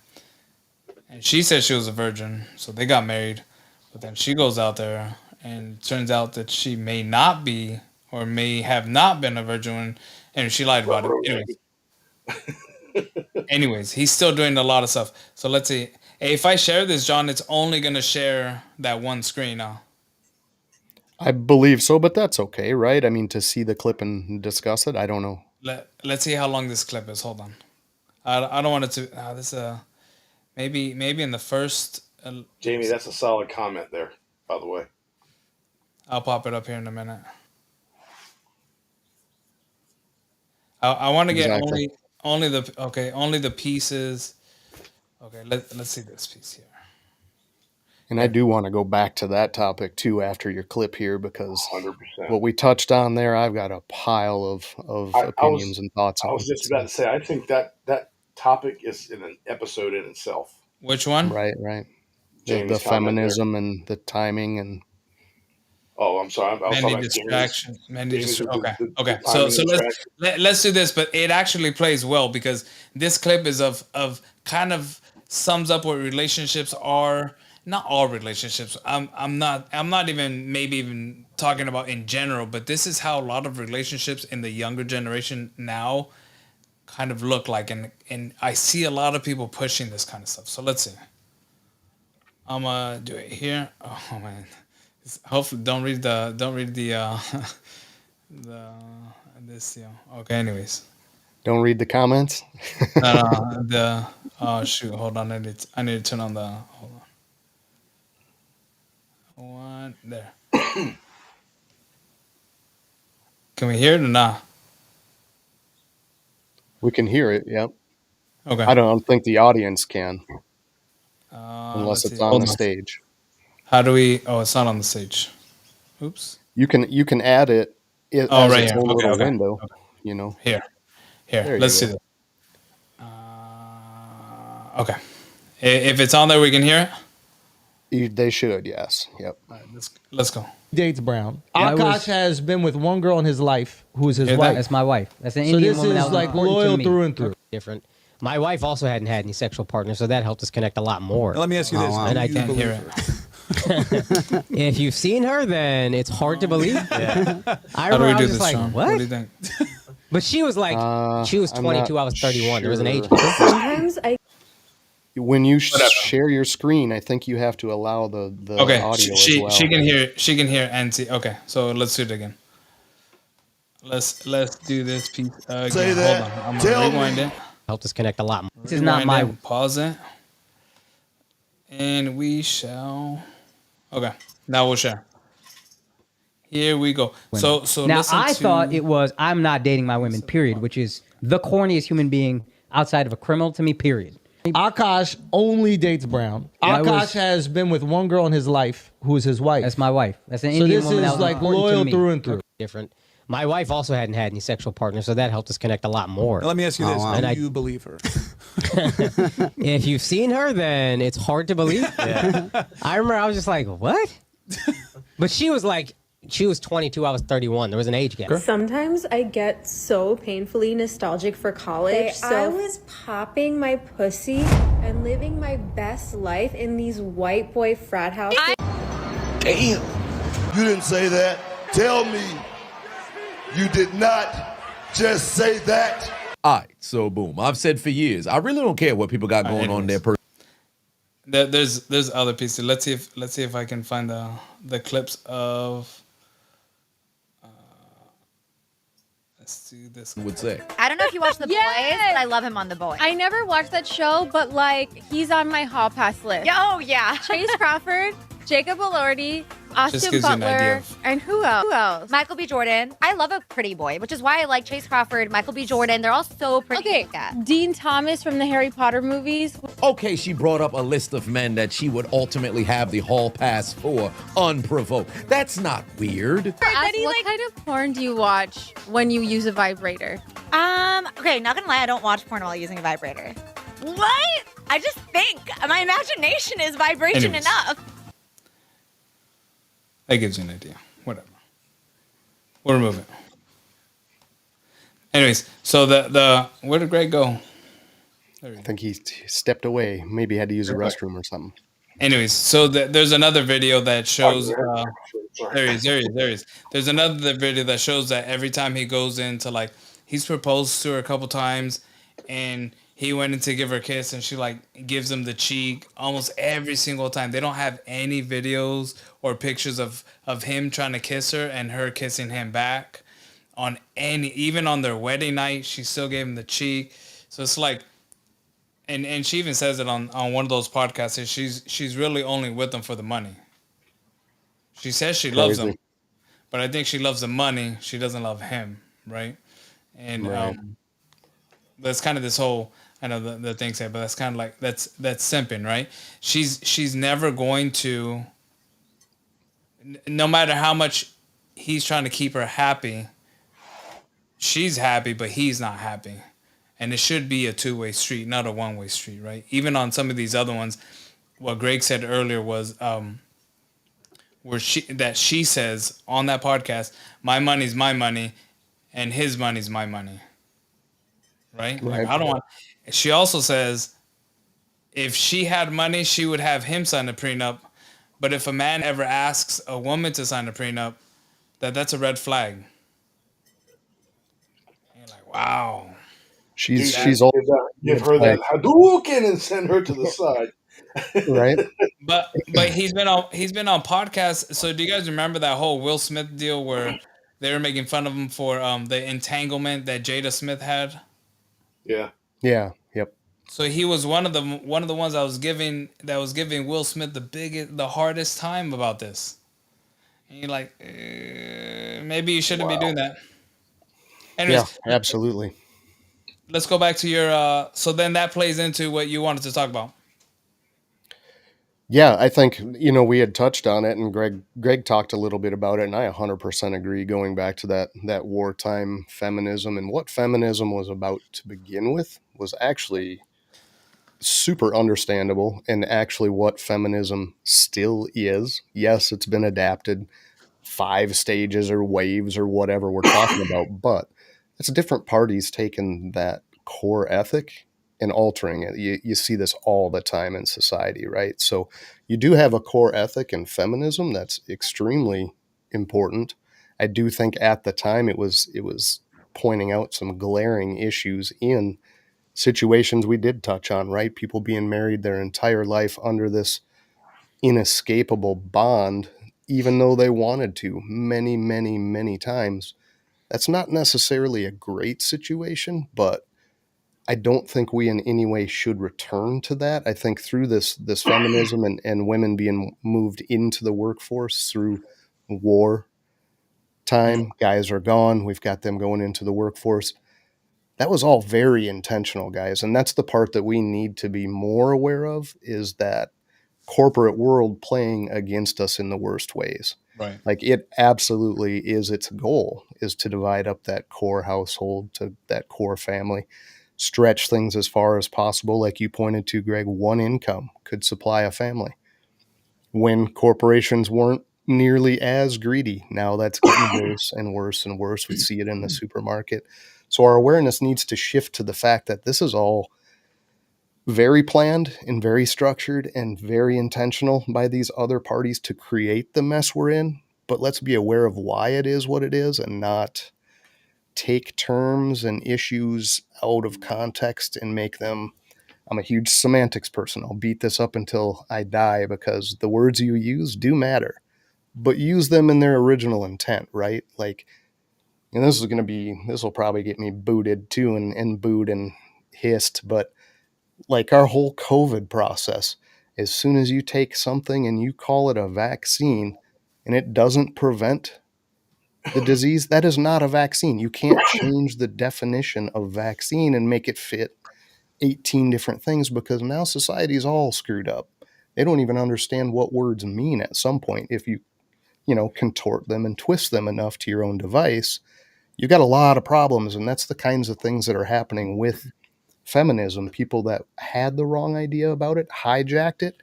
And she said she was a virgin, so they got married. But then she goes out there, and turns out that she may not be, or may have not been a virgin, and she lied Front about it. row, Anyways, baby. he's still doing a lot of stuff. So let's see. Hey, if I share this, John, it's only gonna share that one screen now. I believe so, but that's okay, right? I mean, to see the clip and discuss it, I don't know. Let's see how long this clip is. Hold on. I don't want it to. This maybe in the first. Jamie, that's a solid comment there, by the way. I'll pop it up here in a minute. I want to get Exactly. only the pieces. Okay, let's see this piece here. And I Okay, do want to go back to that topic too after your clip here because 100%. what we touched on there, I've got a pile of I was opinions and thoughts I was on. just about So, to say, I think that topic is in an episode in itself. which one? right, right. The Jamie's comment there. feminism and the timing and Oh, I'm sorry. I was Many talking about distraction. Many Jamie's distra- with Okay, the okay. So timing so and distraction. let's do this, but it actually plays well because this clip is of kind of sums up what relationships are. Not all relationships. I'm not even maybe even talking about in general, but this is how a lot of relationships in the younger generation now kind of look like, and I see a lot of people pushing this kind of stuff. So let's see. I'm gonna do it here. Oh man. Hopefully, don't read the the this. Okay. Anyways, Don't read the comments. no, no, the oh shoot. Hold on. I need to turn on the. Hold on. One there. Can we hear it or not? We can hear it. Yep. Okay. I don't think the audience can unless Let's it's see. on Hold the on. stage. How do we? Oh, it's not on the stage. Oops. You can add it Oh, as right its here. own Okay. little Okay. window. Okay. You know. Here. There you Let's see go. this. Okay. If it's on there, we can hear it. They should. Yes. Yep. All right. Let's go. Dates Brown. Yeah. Akash has been with one girl in his life who is his Hear that? wife. That's my wife. That's an So Indian this woman that is was like important loyal to me. through and through. Different. My wife also hadn't had any sexual partners, so that helped us connect a lot more. Let me ask you this. wow. Do And I you Can't believe hear her? it. If you've seen her, then it's hard to believe. I How do remember we I do was this, just like, Sean? what? do you think? But she was like, she was I'm 22, not I was 31. There was an age sure. gap. Sometimes I When you Whatever. share your screen, I think you have to allow the Okay. audio as She well. she can hear. She can hear and see. Okay. So let's do it again. Let's do this piece again. Say that. Hold on. I'm Tell gonna rewind me. it. Helped us connect a lot more. This is not my. Rewind it, pause it, and we shall. Okay. Now we'll share. Here we go. So Now listen I to, thought it was I'm not dating my women. Period. Which is the corniest human being outside of a criminal to me. Period. Akash only dates Brown. I Akash was- has been with one girl in his life who is his wife. That's my wife. That's an So Indian this woman that is was like important loyal to me. through and through. Different. My wife also hadn't had any sexual partners, so that helped us connect a lot more. Let me ask you this. And Do I- you believe her? If you've seen her, then it's hard to believe. I remember I was just like, what? But she was like, she was 22, I was 31. There was an age gap. sometimes I get so painfully nostalgic for college. So I was popping my pussy and living my best life in these white boy frat houses. Damn. You didn't say that. Tell me you did not just say that. All right, so boom. I've said for years, I really don't care what people got going on there. There's other pieces. Let's see if I can find the clips of. Let's do this. Would say. I don't know if you watch The Boys, but I love him on The Boys. I never watched that show, but like he's on my hall pass list. Yeah, oh yeah. Chase Crawford, Jacob Elordi, Just Austin gives you an idea Butler, of- and who else? Who else? Michael B. Jordan. I love a pretty boy, which is why I like Chase Crawford, Michael B. Jordan. They're all so pretty. Okay, to look at. Dean Thomas from the Harry Potter movies. Okay, she brought up a list of men that she would ultimately have the hall pass for unprovoked. That's not weird. What kind of porn do you watch when you use a vibrator? Okay, not gonna lie, I don't watch porn while using a vibrator. What? I just think my imagination is vibration Anyways. enough. That gives you an idea. Whatever. We'll remove it. Anyways, so the where did Greg go? There he I is. think he stepped away. Maybe had to use a restroom or something. Anyways, so there's another video that shows. There he is. There's another video that shows that every time he goes into like he's proposed to her a couple times, and he went in to give her a kiss, and she like gives him the cheek almost every single time. They don't have any videos or pictures of him trying to kiss her and her kissing him back on any, even on their wedding night. She still gave him the cheek. So it's like. And she even says it on one of those podcasts that she's really only with him for the money. She says she loves him, Crazy. but I think she loves the money. She doesn't love him, right? And Right. that's kind of this whole, I know the thing said, but that's kind of like that's simping, right? She's never going to, no matter how much he's trying to keep her happy, she's happy, but he's not happy. And it should be a two-way street, not a one-way street, right? Even on some of these other ones, what Greg said earlier was where she says on that podcast, my money's my money and his money's my money. Right? Like, I don't want. She also says if she had money, she would have him sign a prenup. But if a man ever asks a woman to sign a prenup, that's a red flag. And you're like, wow. She's all Give her that Hadouken and send her to the side. Right? But he's been on podcasts. So do you guys remember that whole Will Smith deal where they were making fun of him for the entanglement that Jada Smith had? Yeah. Yeah. Yep. So he was one of the ones that was giving Will Smith the hardest time about this. And you're like, maybe you shouldn't be doing Wow. that. Yeah. Anyways, Absolutely. let's go back to your. So then that plays into what you wanted to talk about. Yeah, I think we had touched on it, and Greg talked a little bit about it, and I 100% agree. Going back to that wartime feminism, and what feminism was about to begin with was actually super understandable, and actually what feminism still is. Yes, it's been adapted 5 stages or waves or whatever we're talking about, but it's different parties taking that core ethic and altering it. You see this all the time in society, right? So you do have a core ethic in feminism that's extremely important. I do think at the time it was pointing out some glaring issues in situations we did touch on, right? People being married their entire life under this inescapable bond, even though they wanted to many, many, many times. That's not necessarily a great situation, but I don't think we in any way should return to that. I think through this feminism and women being moved into the workforce through war time, guys are gone, we've got them going into the workforce. That was all very intentional, guys, and that's the part that we need to be more aware of, is that corporate world playing against us in the worst ways. Right. Like, it absolutely is, its goal is to divide up that core household, to that core family, stretch things as far as possible. Like you pointed to, Greg, one income could supply a family when corporations weren't nearly as greedy. Now that's getting worse and worse and worse. We see it in the supermarket. So our awareness needs to shift to the fact that this is all very planned and very structured and very intentional by these other parties to create the mess we're in. But let's be aware of why it is what it is, and not take terms and issues out of context and make them. I'm a huge semantics person. I'll beat this up until I die, because the words you use do matter, but use them in their original intent, right? Like, and this will probably get me booted too, and booed and hissed, but like our whole COVID process, as soon as you take something and you call it a vaccine and it doesn't prevent the disease, that is not a vaccine. You can't change the definition of vaccine and make it fit 18 different things, because now society's all screwed up. They don't even understand what words mean at some point. If you contort them and twist them enough to your own device, you got a lot of problems. And that's the kinds of things that are happening with feminism. People that had the wrong idea about it hijacked it,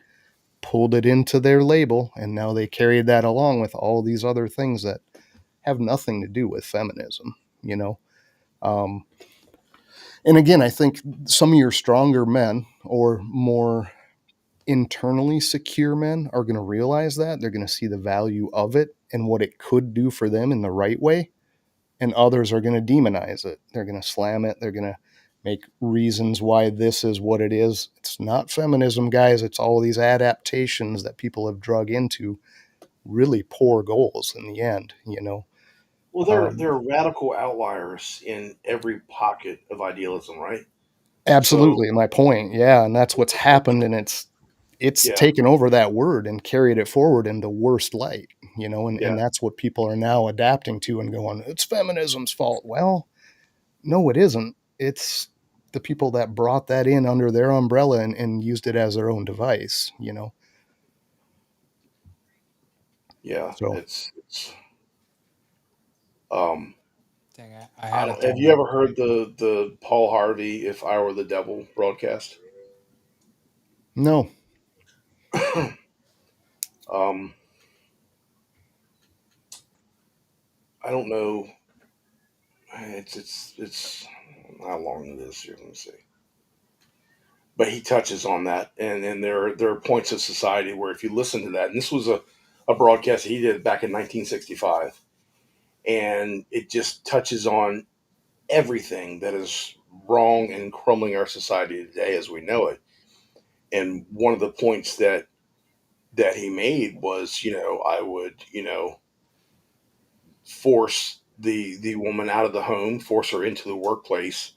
pulled it into their label, and now they carried that along with all these other things that have nothing to do with feminism, you know? Um, and again, I think some of your stronger men or more internally secure men are going to realize that. They're going to see the value of it and what it could do for them in the right way. And others are going to demonize it. They're going to slam it. They're going to make reasons why this is what it is. It's not feminism, guys. It's all these adaptations that people have drug into really poor goals in the end. Well, there Um, are radical outliers in every pocket of idealism, right? So, absolutely, my point. Yeah, and that's what's happened, and it's yeah, taken over that word and carried it forward in the worst light, and yeah, that's what people are now adapting to and going, it's feminism's fault. Well, no, it isn't. It's the people that brought that in under their umbrella and used it as their own device. yeah. So It's um. Dang, I I had a don't. Have thought you about ever heard the Paul Harvey "If I Were the Devil" broadcast? no. um, I don't know. It's how long it is here. Let me see. But he touches on that, and there are points of society where if you listen to that, and this was a broadcast he did back in 1965, and it just touches on everything that is wrong and crumbling our society today as we know it. And one of the points that he made was, I would, force the woman out of the home, force her into the workplace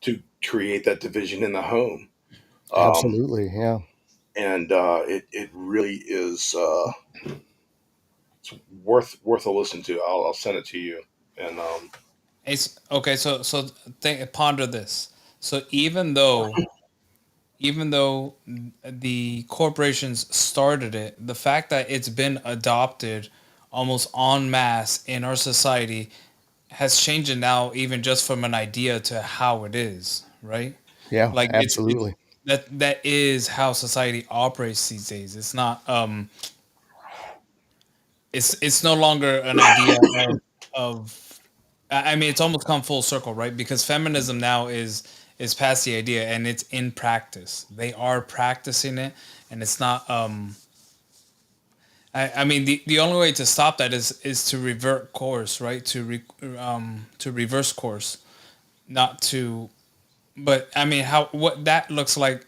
to create that division in the home. Um, Absolutely, yeah. and it really is it's worth a listen to. I'll send it to you. And It's okay. So ponder this. So even though the corporations started it, the fact that it's been adopted almost en masse in our society has changed it now, even just from an idea to how it is, right? Yeah, Like it's absolutely. that is how society operates these days. It's not it's no longer an idea of I mean it's almost come full circle, right? Because feminism now is past the idea and it's in practice. They are practicing it and it's not I mean the only way to stop that is to revert course, right? To reverse course, not to but I mean how what that looks like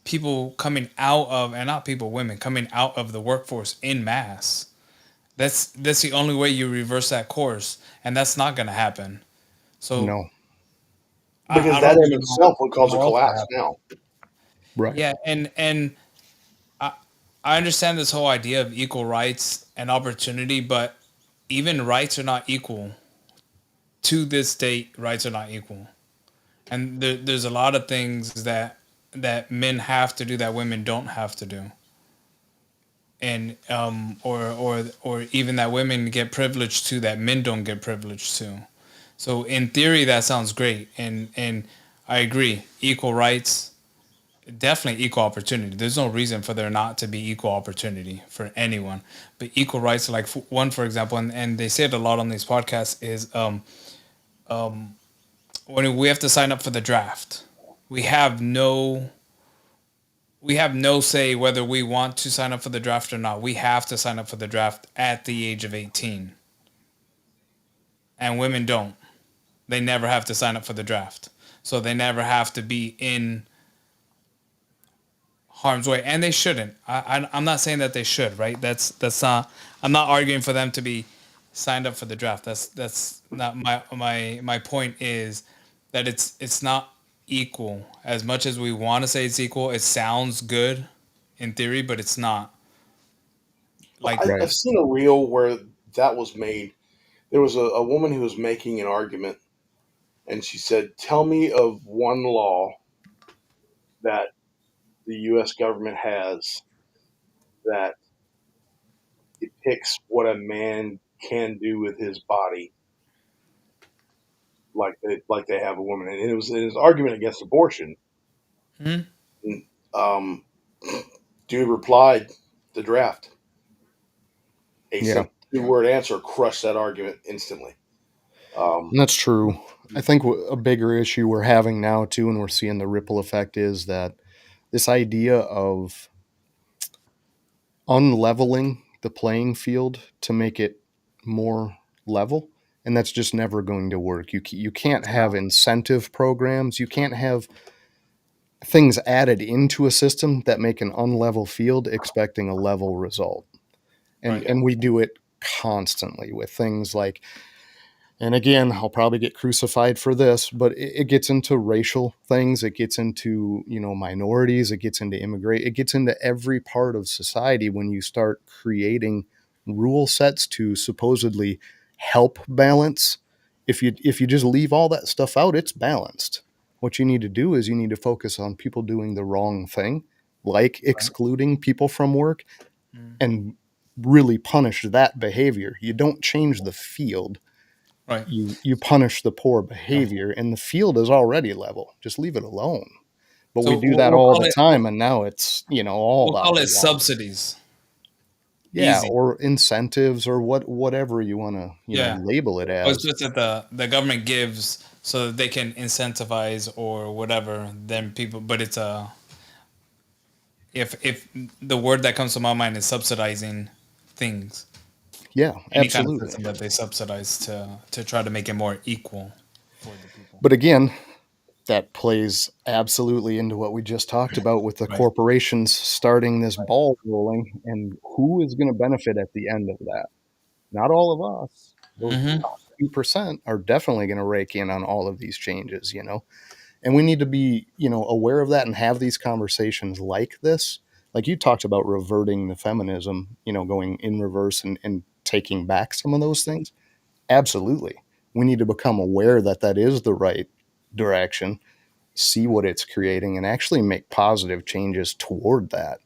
people coming out of and not people women coming out of the workforce in mass. That's the only way you reverse that course, and that's not going to happen. So No. because I that don't in really know itself would cause a how else to collapse happen. now. Right. Yeah, and I I understand this whole idea of equal rights and opportunity, but even rights are not equal. To this date, rights are not equal, and there's a lot of things that men have to do that women don't have to do, and or even that women get privileged to that men don't get privileged to. So in theory, that sounds great, and I agree. Equal rights, definitely equal opportunity. There's no reason for there not to be equal opportunity for anyone. But equal rights, like one for example, and they say it a lot on these podcasts, is when we have to sign up for the draft, we have no we have no say whether we want to sign up for the draft or not. We have to sign up for the draft at the age of 18, and women don't. They never have to sign up for the draft. So they never have to be in harm's way, and they shouldn't. I'm not saying that they should, right? That's not. I'm not arguing for them to be signed up for the draft. That's not my point is that it's not equal as much as we want to say it's equal. It sounds good in theory, but it's not. Like I, Right. I've seen a reel where that was made. There was a woman who was making an argument, and she said, "Tell me of one law that the U.S. government has that depicts what a man can do with his body, like they have a woman." And it was an argument against abortion. hmm? And, um, dude replied, "The draft." A Yeah. simple two-word answer crushed that argument instantly. Um, And that's true. I think a bigger issue we're having now too, and we're seeing the ripple effect, is that this idea of unleveling the playing field to make it more level, and that's just never going to work. You can't have incentive programs. You can't have things added into a system that make an unlevel field expecting a level result. And Right. yeah. and we do it constantly with things like, and again, I'll probably get crucified for this, but it gets into racial things. It gets into, minorities. It gets into immigrate. It gets into every part of society when you start creating rule sets to supposedly help balance. If you just leave all that stuff out, it's balanced. What you need to do is you need to focus on people doing the wrong thing, like Right. excluding people from work, Mm. and really punish that behavior. You don't change the field, Right. you punish the poor Yeah. behavior, and the field is already level. Just leave it alone. But we So do that we'll all call the it time, and now it's all we'll out call the it wazoo. subsidies. Yeah, Easy. or incentives, or whatever you want to Yeah. label it Well, it's as. just that the government gives so that they can incentivize or whatever. Then people, but it's a if the word that comes to my mind is subsidizing things, Yeah, any kind of absolutely. system that they subsidize to try to make it more equal for the people. But again, that plays absolutely into what we just talked about with the Right. corporations starting this ball rolling, and who is going to benefit at the end of that? Not all of us. Those Mm-hmm. top 2% are definitely going to rake in on all of these changes, you know? And we need to be, you know, aware of that and have these conversations like this. Like you talked about reverting the feminism, you know, going in reverse and taking back some of those things. Absolutely. We need to become aware that that is the right direction, see what it's creating, and actually make positive changes toward that.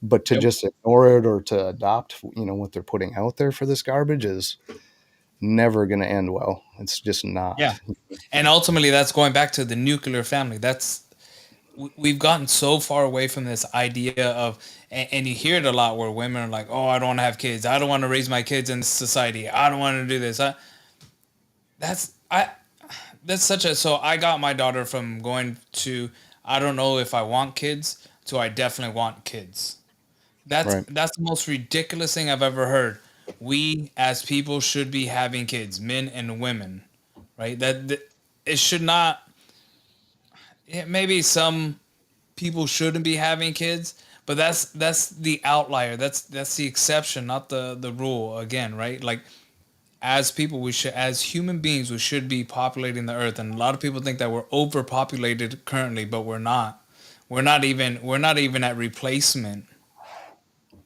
But to Yep. just ignore it or to adopt, you know, what they're putting out there for this garbage is never going to end well. It's just Yeah. not. And ultimately, that's going back to the nuclear family. We've gotten so far away from this idea of, and you hear it a lot where women are like, "Oh, I don't want to have kids. I don't want to raise my kids in this society. I don't want to do this." That's I. That's such a. So I got my daughter from going to, I don't know if I want kids, to I definitely want kids. Right. That's the most ridiculous thing I've ever heard. We as people should be having kids, men and women, right? It should not. Yeah, maybe some people shouldn't be having kids, but that's the outlier. That's the exception, not the rule. Again, right? Like as people, we should, as human beings, we should be populating the earth. And a lot of people think that we're overpopulated currently, but we're not. We're not even at replacement.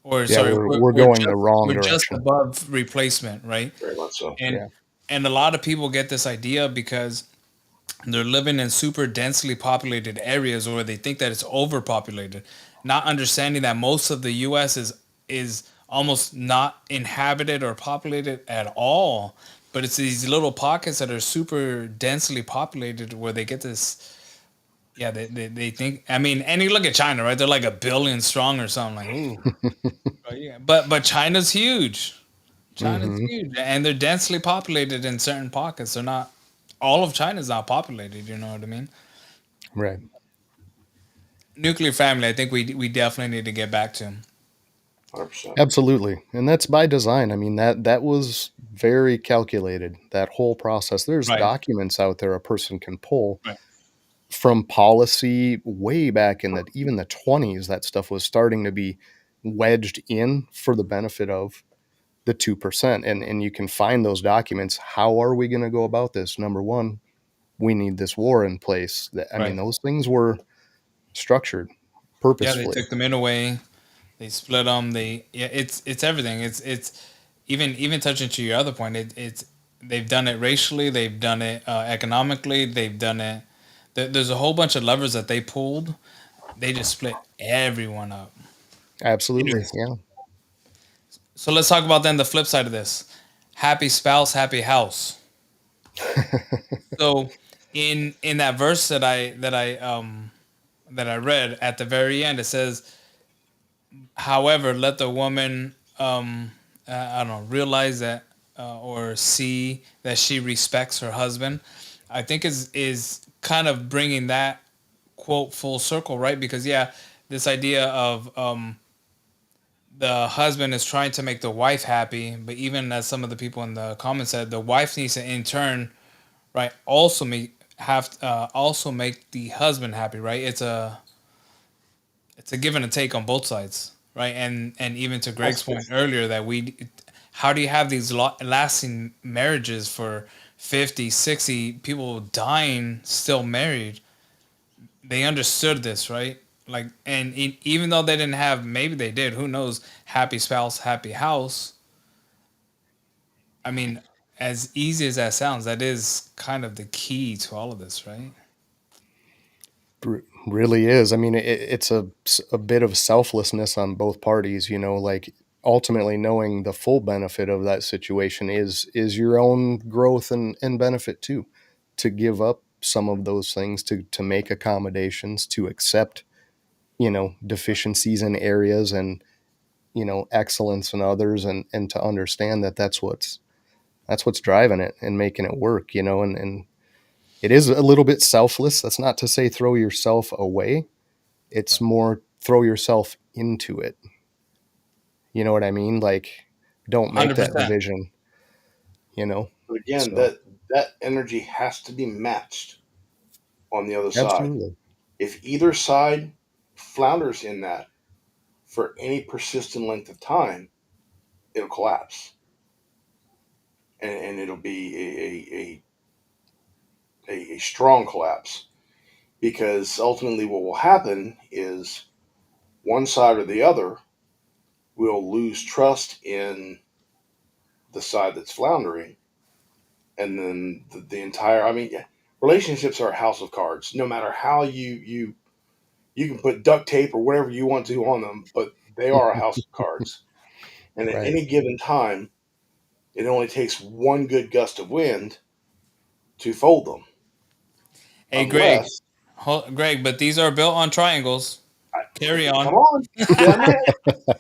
Or Yeah, sorry, we're going the wrong we're just direction. above replacement, right? Very much so. And Yeah. and a lot of people get this idea because they're living in super densely populated areas where they think that it's overpopulated, not understanding that most of the US is almost not inhabited or populated at all. But it's these little pockets that are super densely populated where they get this. Yeah, they think. I mean, and you look at China, right? They're like 1 billion strong or something. Like, ooh, yeah. But China's huge. China's Hmm. huge, and they're densely populated in certain pockets. They're not. All of China's not populated. You know what I mean? Right. Nuclear family. I think we definitely need to get back to. 100%. Absolutely. And that's by design. I mean, that was very calculated, that whole process. There's Right. documents out there a person can pull Right. from policy way back in the even the 20s. That stuff was starting to be wedged in for the benefit of the 2%. And you can find those documents. How are we going to go about this? Number one, we need this war in place. I mean, Right. those things were structured Yeah, they purposefully. took the men away. They split them. Yeah, it's everything. It's even touching to your other point. It's they've done it racially. They've done it economically. They've done it. There's a whole bunch of levers that they pulled. They just split everyone up. Absolutely. Anyways, Yeah. so let's talk about then the flip side of this. Happy spouse, happy house. So in that verse that I read at the very end, it says, however, let the woman, I don't know, realize that or see that she respects her husband. I think is kind of bringing that quote full circle, right? Because yeah, this idea of the husband is trying to make the wife happy, but even as some of the people in the comments said, the wife needs to in turn, right, also make the husband happy, right? It's a give and a take on both sides, right? And even to Greg's point earlier that how do you have these lasting marriages for 50, 60 people dying still married? They understood this, right? Like, and even though they didn't have, maybe they did, who knows, happy spouse, happy house. I mean, as easy as that sounds, that is kind of the key to all of this, right? Really is. I mean, it's a bit of selflessness on both parties, you know, like ultimately knowing the full benefit of that situation is your own growth and benefit too, to give up some of those things, to make accommodations, to accept, you know, deficiencies in areas and, you know, excellence in others, and to understand that that's what's driving it and making it work, you know, and it is a little bit selfless. That's not to say throw yourself away. It's Right. more throw yourself into it. You know what I mean? Like, don't make that 100%. division, you know? But again, So, that energy has to be matched on the other side. Absolutely. If either side flounders in that for any persistent length of time, it'll collapse, and it'll be a strong collapse, because ultimately what will happen is one side or the other will lose trust in the side that's floundering, and then the entire, I mean, yeah, relationships are a house of cards. No matter how you can put duct tape or whatever you want to on them, but they are a house of cards. And at Right. any given time, it only takes one good gust of wind to fold them, Hey, Greg. unless, Greg, but these are built on triangles. Carry come on. on, get on that.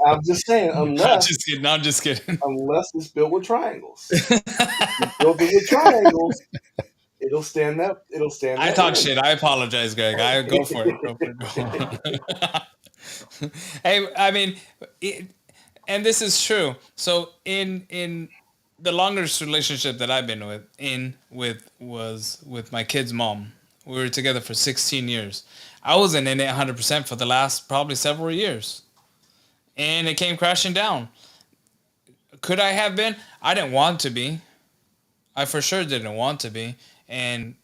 I'm just saying, I'm just kidding. I'm just kidding. unless it's built with triangles. If you build it with triangles, it'll stand I that talk wind. shit. I apologize, Greg. I go for it. Go for it. Go for it. Hey, I mean, it, and this is true. So in the longest relationship that I've been with was with my kid's mom. We were together for 16 years. I wasn't in it 100% for the last probably several years, and it came crashing down. Could I have been? I didn't want to be. I for sure didn't want to be. And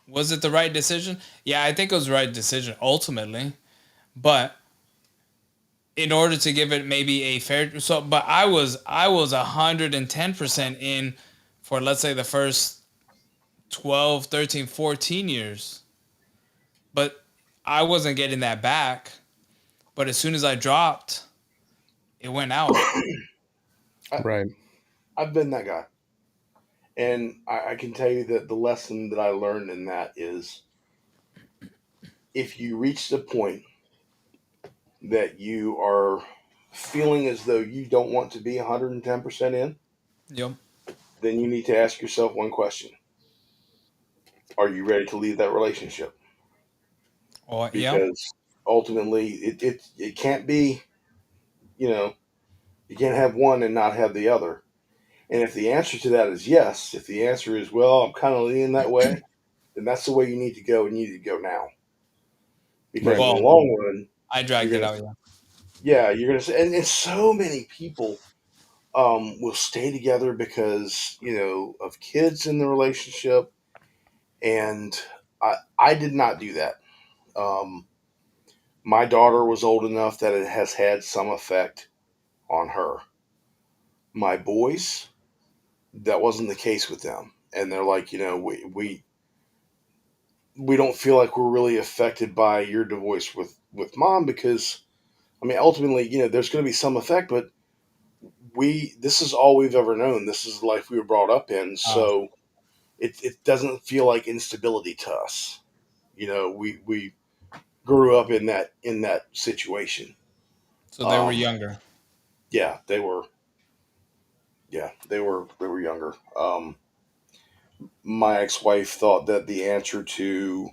was it the right decision? Yeah, I think it was the right decision ultimately. But in order to give it maybe a fair, so but I was 110% in for, let's say, the first 12, 13, 14 years. But I wasn't getting that back. But as soon as I dropped, it went out. I, Right. I've been that guy. And I can tell you that the lesson that I learned in that is, if you reach the point that you are feeling as though you don't want to be 110% in, Yep. then you need to ask yourself one question: are you ready to leave that relationship? Or yeah. Because ultimately, it can't be, you know, you can't have one and not have the other. And if the answer to that is yes, if the answer is, well, I'm kind of leaning that way, then that's the way you need to go, and you need to go now. Because Right. in the Well, long run, I you're dragged it gonna, out. Yeah. yeah, you're gonna say, and so many people will stay together because, of kids in the relationship, and I did not do that. Um, my daughter was old enough that it has had some effect on her. My boys, that wasn't the case with them, and they're like, we don't feel like we're really affected by your divorce with mom, because I mean, ultimately, there's going to be some effect, but we this is all we've ever known. This is the life we were brought up in, Uh, so it doesn't feel like instability to us. We grew up in that situation. so they were Um, younger. yeah, they were younger. My ex-wife thought that the answer to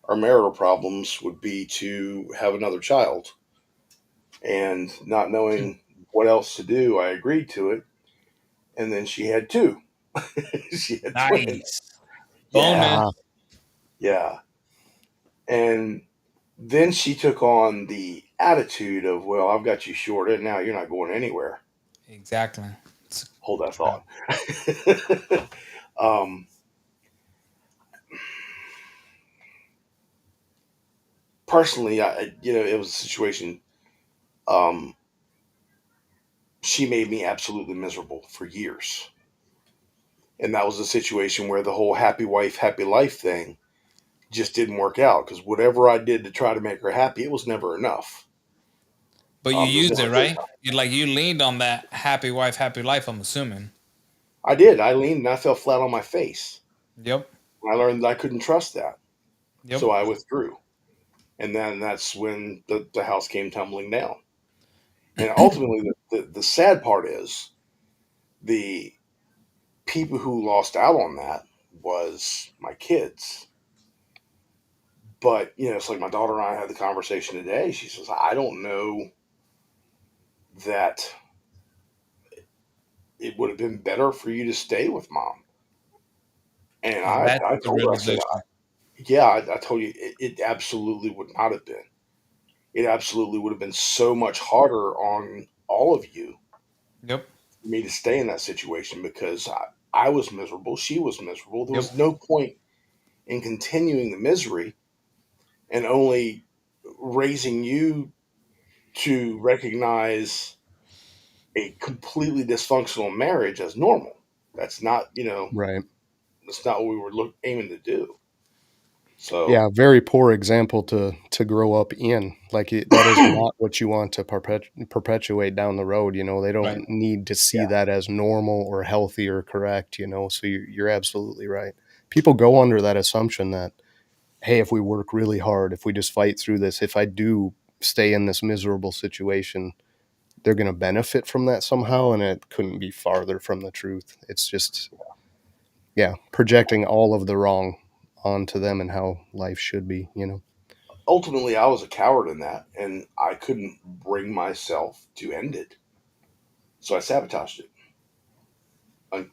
our marital problems would be to have another child, and not knowing what else to do, I agreed to it, and then she had two. She had twins. Nice. Yeah, Bonus. Ah, yeah. And then she took on the attitude of, well, I've got you short, and now you're not going anywhere. Exactly. It's Hold that crap. thought. um, personally, it was a situation. Um, she made me absolutely miserable for years, and that was a situation where the whole happy wife, happy life thing just didn't work out, because whatever I did to try to make her happy, it was never enough. But you It was used never it, good right? enough. You leaned on that happy wife, happy life, I'm assuming. I did. I leaned and I fell flat on my face. Yep. I learned that I couldn't trust that, Yep. so I withdrew. And then that's when the house came tumbling down. And ultimately, the sad part is, the people who lost out on that was my kids. But, it's like my daughter and I had the conversation today. She says, I don't know that it would have been better for you to stay with mom. And And I that's the told her, I said, realization. Yeah, I told you it absolutely would not have been. It absolutely would have been so much harder on all of you Yep. for me to stay in that situation because I was miserable. She was miserable. There Yep. was no point in continuing the misery and only raising you to recognize a completely dysfunctional marriage as normal. That's not, Right. that's not what we were aiming to do. So, Yeah, very poor example to grow up in. Like that is not what you want to perpetuate down the road. You know, they Right. don't need to see yeah, that as normal or healthy or correct. You know, so you're absolutely right. People go under that assumption that, hey, if we work really hard, if we just fight through this, if I do stay in this miserable situation, they're going to benefit from that somehow, and it couldn't be farther from the truth. It's just, yeah, projecting all of the wrong onto them and how life should be. You know. ultimately, I was a coward in that, and I couldn't bring myself to end it. So I sabotaged it.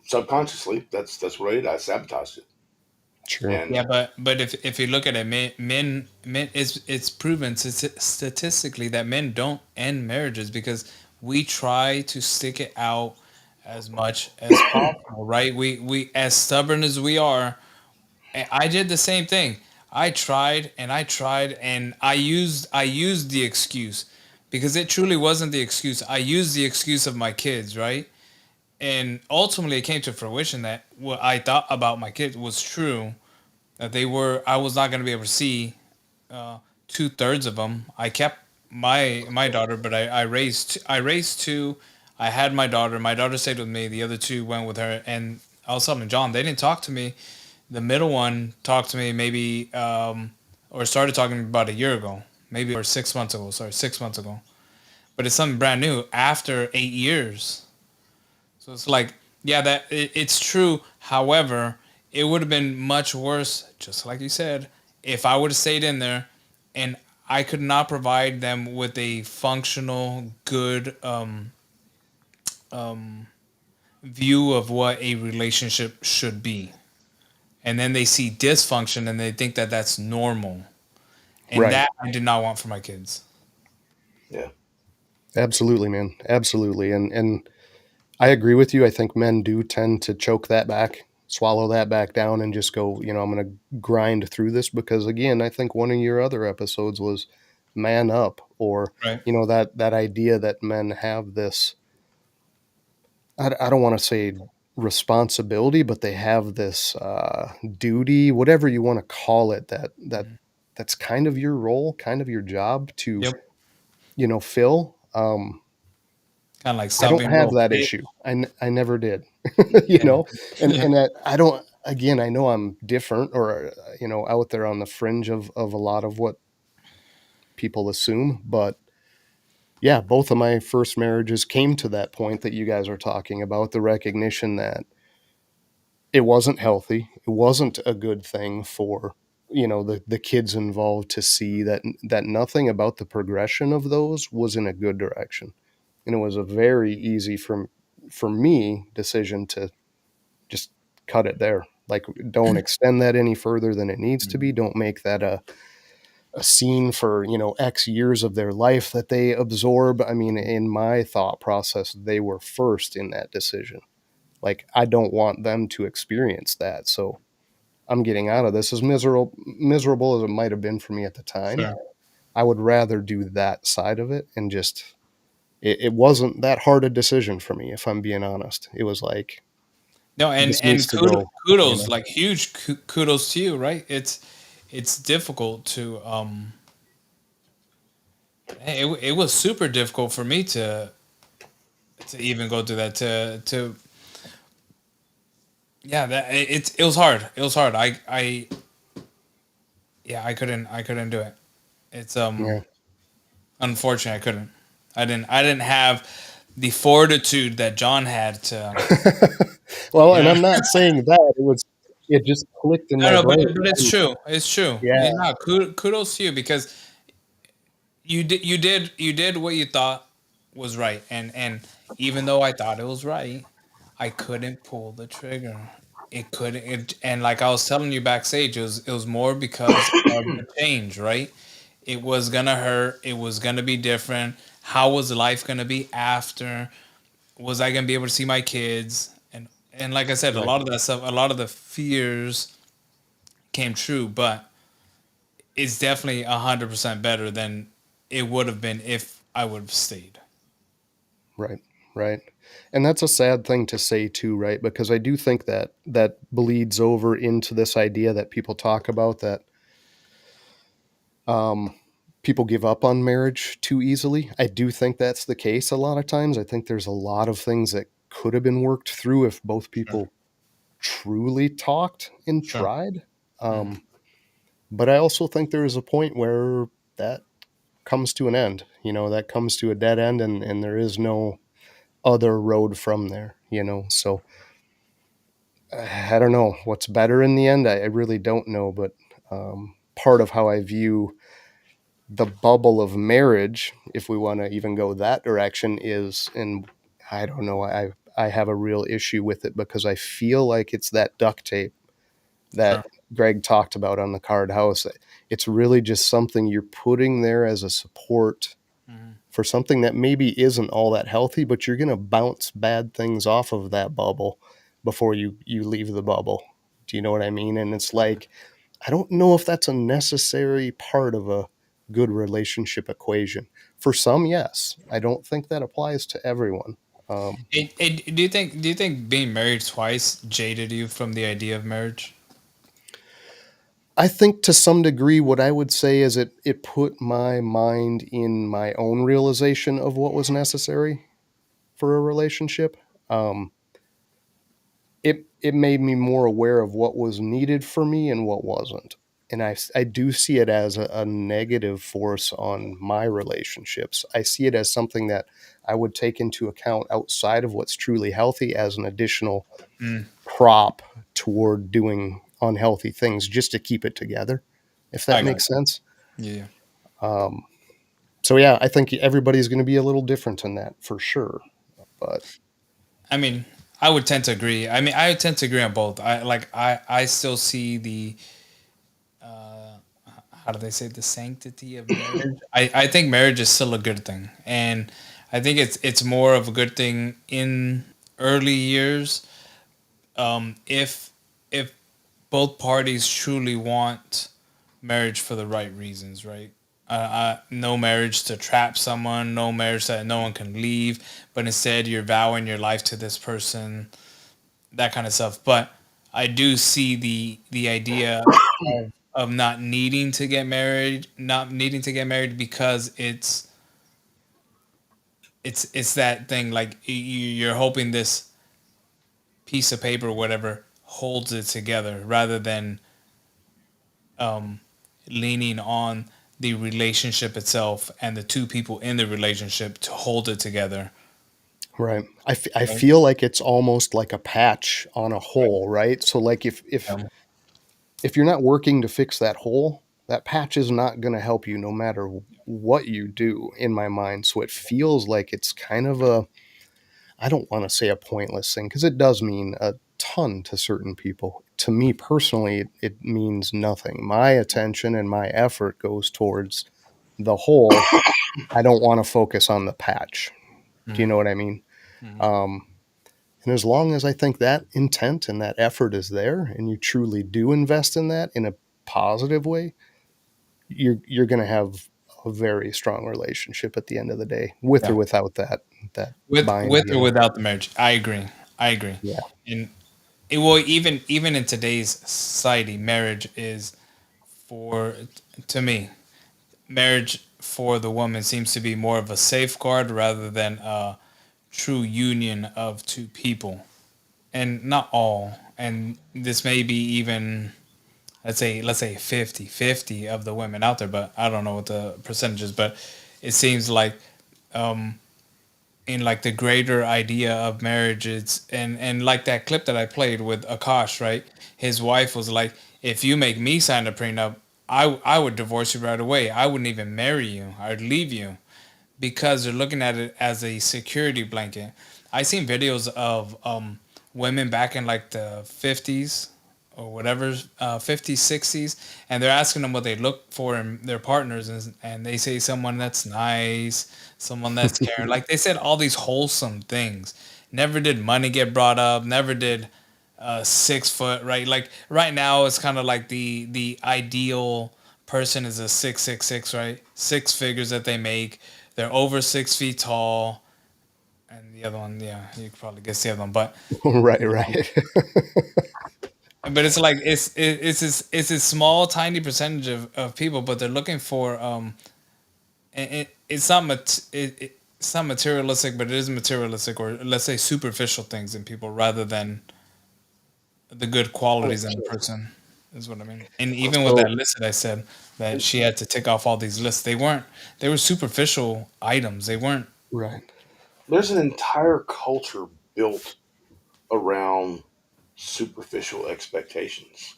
Subconsciously, that's what I did. I sabotaged it. Sure. Yeah, And but if you look at it, men it's proven statistically that men don't end marriages because we try to stick it out as much as possible, right? We as stubborn as we are, I did the same thing. I tried and I used the excuse because it truly wasn't the excuse. I used the excuse of my kids, right? And ultimately it came to fruition that what I thought about my kids was true, that I was not going to be able to see 2/3 of them. I kept my daughter, but I raised two. I had my daughter. My daughter stayed with me. The other two went with her. And I was telling John, they didn't talk to me. The middle one talked to me maybe or started talking to me about a year ago, maybe, or 6 months ago. Sorry, 6 months ago. But it's something brand new after 8 years. So it's like, yeah, it's true. However, it would have been much worse, just like you said, if I would have stayed in there and I could not provide them with a functional, good view of what a relationship should be. And then they see dysfunction and they think that that's normal. And Right. that I did not want for my kids. yeah, Absolutely, man. Absolutely. And I agree with you. I think men do tend to choke that back, swallow that back down, and just go, I'm going to grind through this because, again, I think one of your other episodes was man up, or, Right. that idea that men have this, I don't want to say responsibility, but they have this duty, whatever you want to call it, that's kind of your role, kind of your job to, Yep. fill. Kind of like I stop don't being a have little that bitch. issue. I never did, Yeah. Yeah. and I don't. Again, I know I'm different, or out there on the fringe of a lot of what people assume. But yeah, both of my first marriages came to that point that you guys are talking about, the recognition that it wasn't healthy, it wasn't a good thing for the kids involved to see that nothing about the progression of those was in a good direction, and it was a very easy for me decision to just cut it there. Like, don't extend that any further than it needs to be. Don't make that a scene for, X years of their life that they absorb. I mean, in my thought process, they were first in that decision. Like, I don't want them to experience that. So I'm getting out of this. As miserable as it might have been for me at the time, Sure. I would rather do that side of it and just it wasn't that hard a decision for me, if I'm being honest. It was like, No, this and needs to go, kudos, like huge kudos to you, right? It's difficult to it was super difficult for me to even go through that to yeah, that it was hard. It was hard. I yeah, I couldn't do it. It's yeah. unfortunate I couldn't. I didn't have the fortitude that John had to Well, and yeah. I'm not saying that. It just clicked in No, my no, brain. but it's true. It's true. Yeah. Yeah, no, kudos to you because you did what you thought was right, and even though I thought it was right, I couldn't pull the trigger. it could it, and like I was telling you backstage, it was more because of the change, right? It was gonna hurt. It was gonna be different. How was life gonna be after? Was I gonna be able to see my kids? And like I said, a Right. lot of that stuff, a lot of the fears came true, but it's definitely 100% better than it would have been if I would have stayed. Right. Right. And that's a sad thing to say too, right? Because I do think that that bleeds over into this idea that people talk about that um, people give up on marriage too easily. I do think that's the case a lot of times. I think there's a lot of things that could have been worked through if both Sure. people truly talked and Sure. tried. Mm. But I also think there is a point where that comes to an end, that comes to a dead end, and there is no other road from there, So I don't know what's better in the end. I really don't know. But part of how I view the bubble of marriage, if we want to even go that direction, is, and I don't know, I have a real issue with it because I feel like it's that duct tape that Sure. Greg talked about on the card house. It's really just something you're putting there as a support Mhm. for something that maybe isn't all that healthy, but you're going to bounce bad things off of that bubble before you leave the bubble. Do you know what I mean? And it's like, I don't know if that's a necessary part of a good relationship equation. For some, yes. I don't think that applies to everyone. Do you think being married twice jaded you from the idea of marriage? I think to some degree, what I would say is it put my mind in my own realization of what was necessary for a relationship. Um, it made me more aware of what was needed for me and what wasn't. And I do see it as a negative force on my relationships. I see it as something that I would take into account outside of what's truly healthy as an additional Mm, prop toward doing unhealthy things just to keep it together, if that I got makes sense. you. Yeah. Um, so yeah, I think everybody's going to be a little different in that for sure. But I mean, I would tend to agree. I mean, I tend to agree on both. I still see the how do they say, the sanctity of marriage. I think marriage is still a good thing, and I think it's more of a good thing in early years, if both parties truly want marriage for the right reasons, right? No marriage to trap someone, no marriage that no one can leave, but instead you're vowing your life to this person, that kind of stuff. But I do see the idea of not needing to get married because it's that thing, like you're hoping this piece of paper or whatever holds it together rather than um, leaning on the relationship itself and the two people in the relationship to hold it together. right, I Right? feel like it's almost like a patch on a hole, right? So like if you're not working to fix that hole, that patch is not going to help you no matter what you do, in my mind. So it feels like it's kind of a, I don't want to say a pointless thing because it does mean a ton to certain people. To me personally, it means nothing. My attention and my effort goes towards the whole. I don't want to focus on the patch. Do you Mhm. know what I mean? Mhm. Um, and as long as I think that intent and that effort is there, and you truly do invest in that in a positive way, you're going to have a very strong relationship at the end of the day, with or Yeah. without that bind. With or without the marriage, I agree. I agree. Yeah. And it will, even in today's society, marriage is for to me, marriage for the woman seems to be more of a safeguard rather than a true union of two people. And not all. And this may be even, let's say 50-50 of the women out there, but I don't know what the percentage is, but it seems like in like the greater idea of marriage, it's and like that clip that I played with Akash, right? His wife was like, if you make me sign a prenup, I would divorce you right away. I wouldn't even marry you. I'd leave you, because they're looking at it as a security blanket. I seen videos of women back in like the 50s or whatever, 50s, 60s, and they're asking them what they look for in their partners, and they say someone that's nice, someone that's caring. Like they said all these wholesome things. Never did money get brought up. Never did 6 foot, right? Like right now, it's kind of like the ideal person is a 666, right? Six figures that they make. They're over 6 feet tall, and the other one, yeah, you could probably guess the other one, Right, right. but it's like it's a small tiny percentage of people, but they're looking for it's not it's not materialistic, but it is materialistic, or let's say superficial things in people rather than the good qualities in a person, is what I mean. And even with that So list that I said that she had to tick off all these lists, they were superficial items. They weren't right. There's an entire culture built around superficial expectations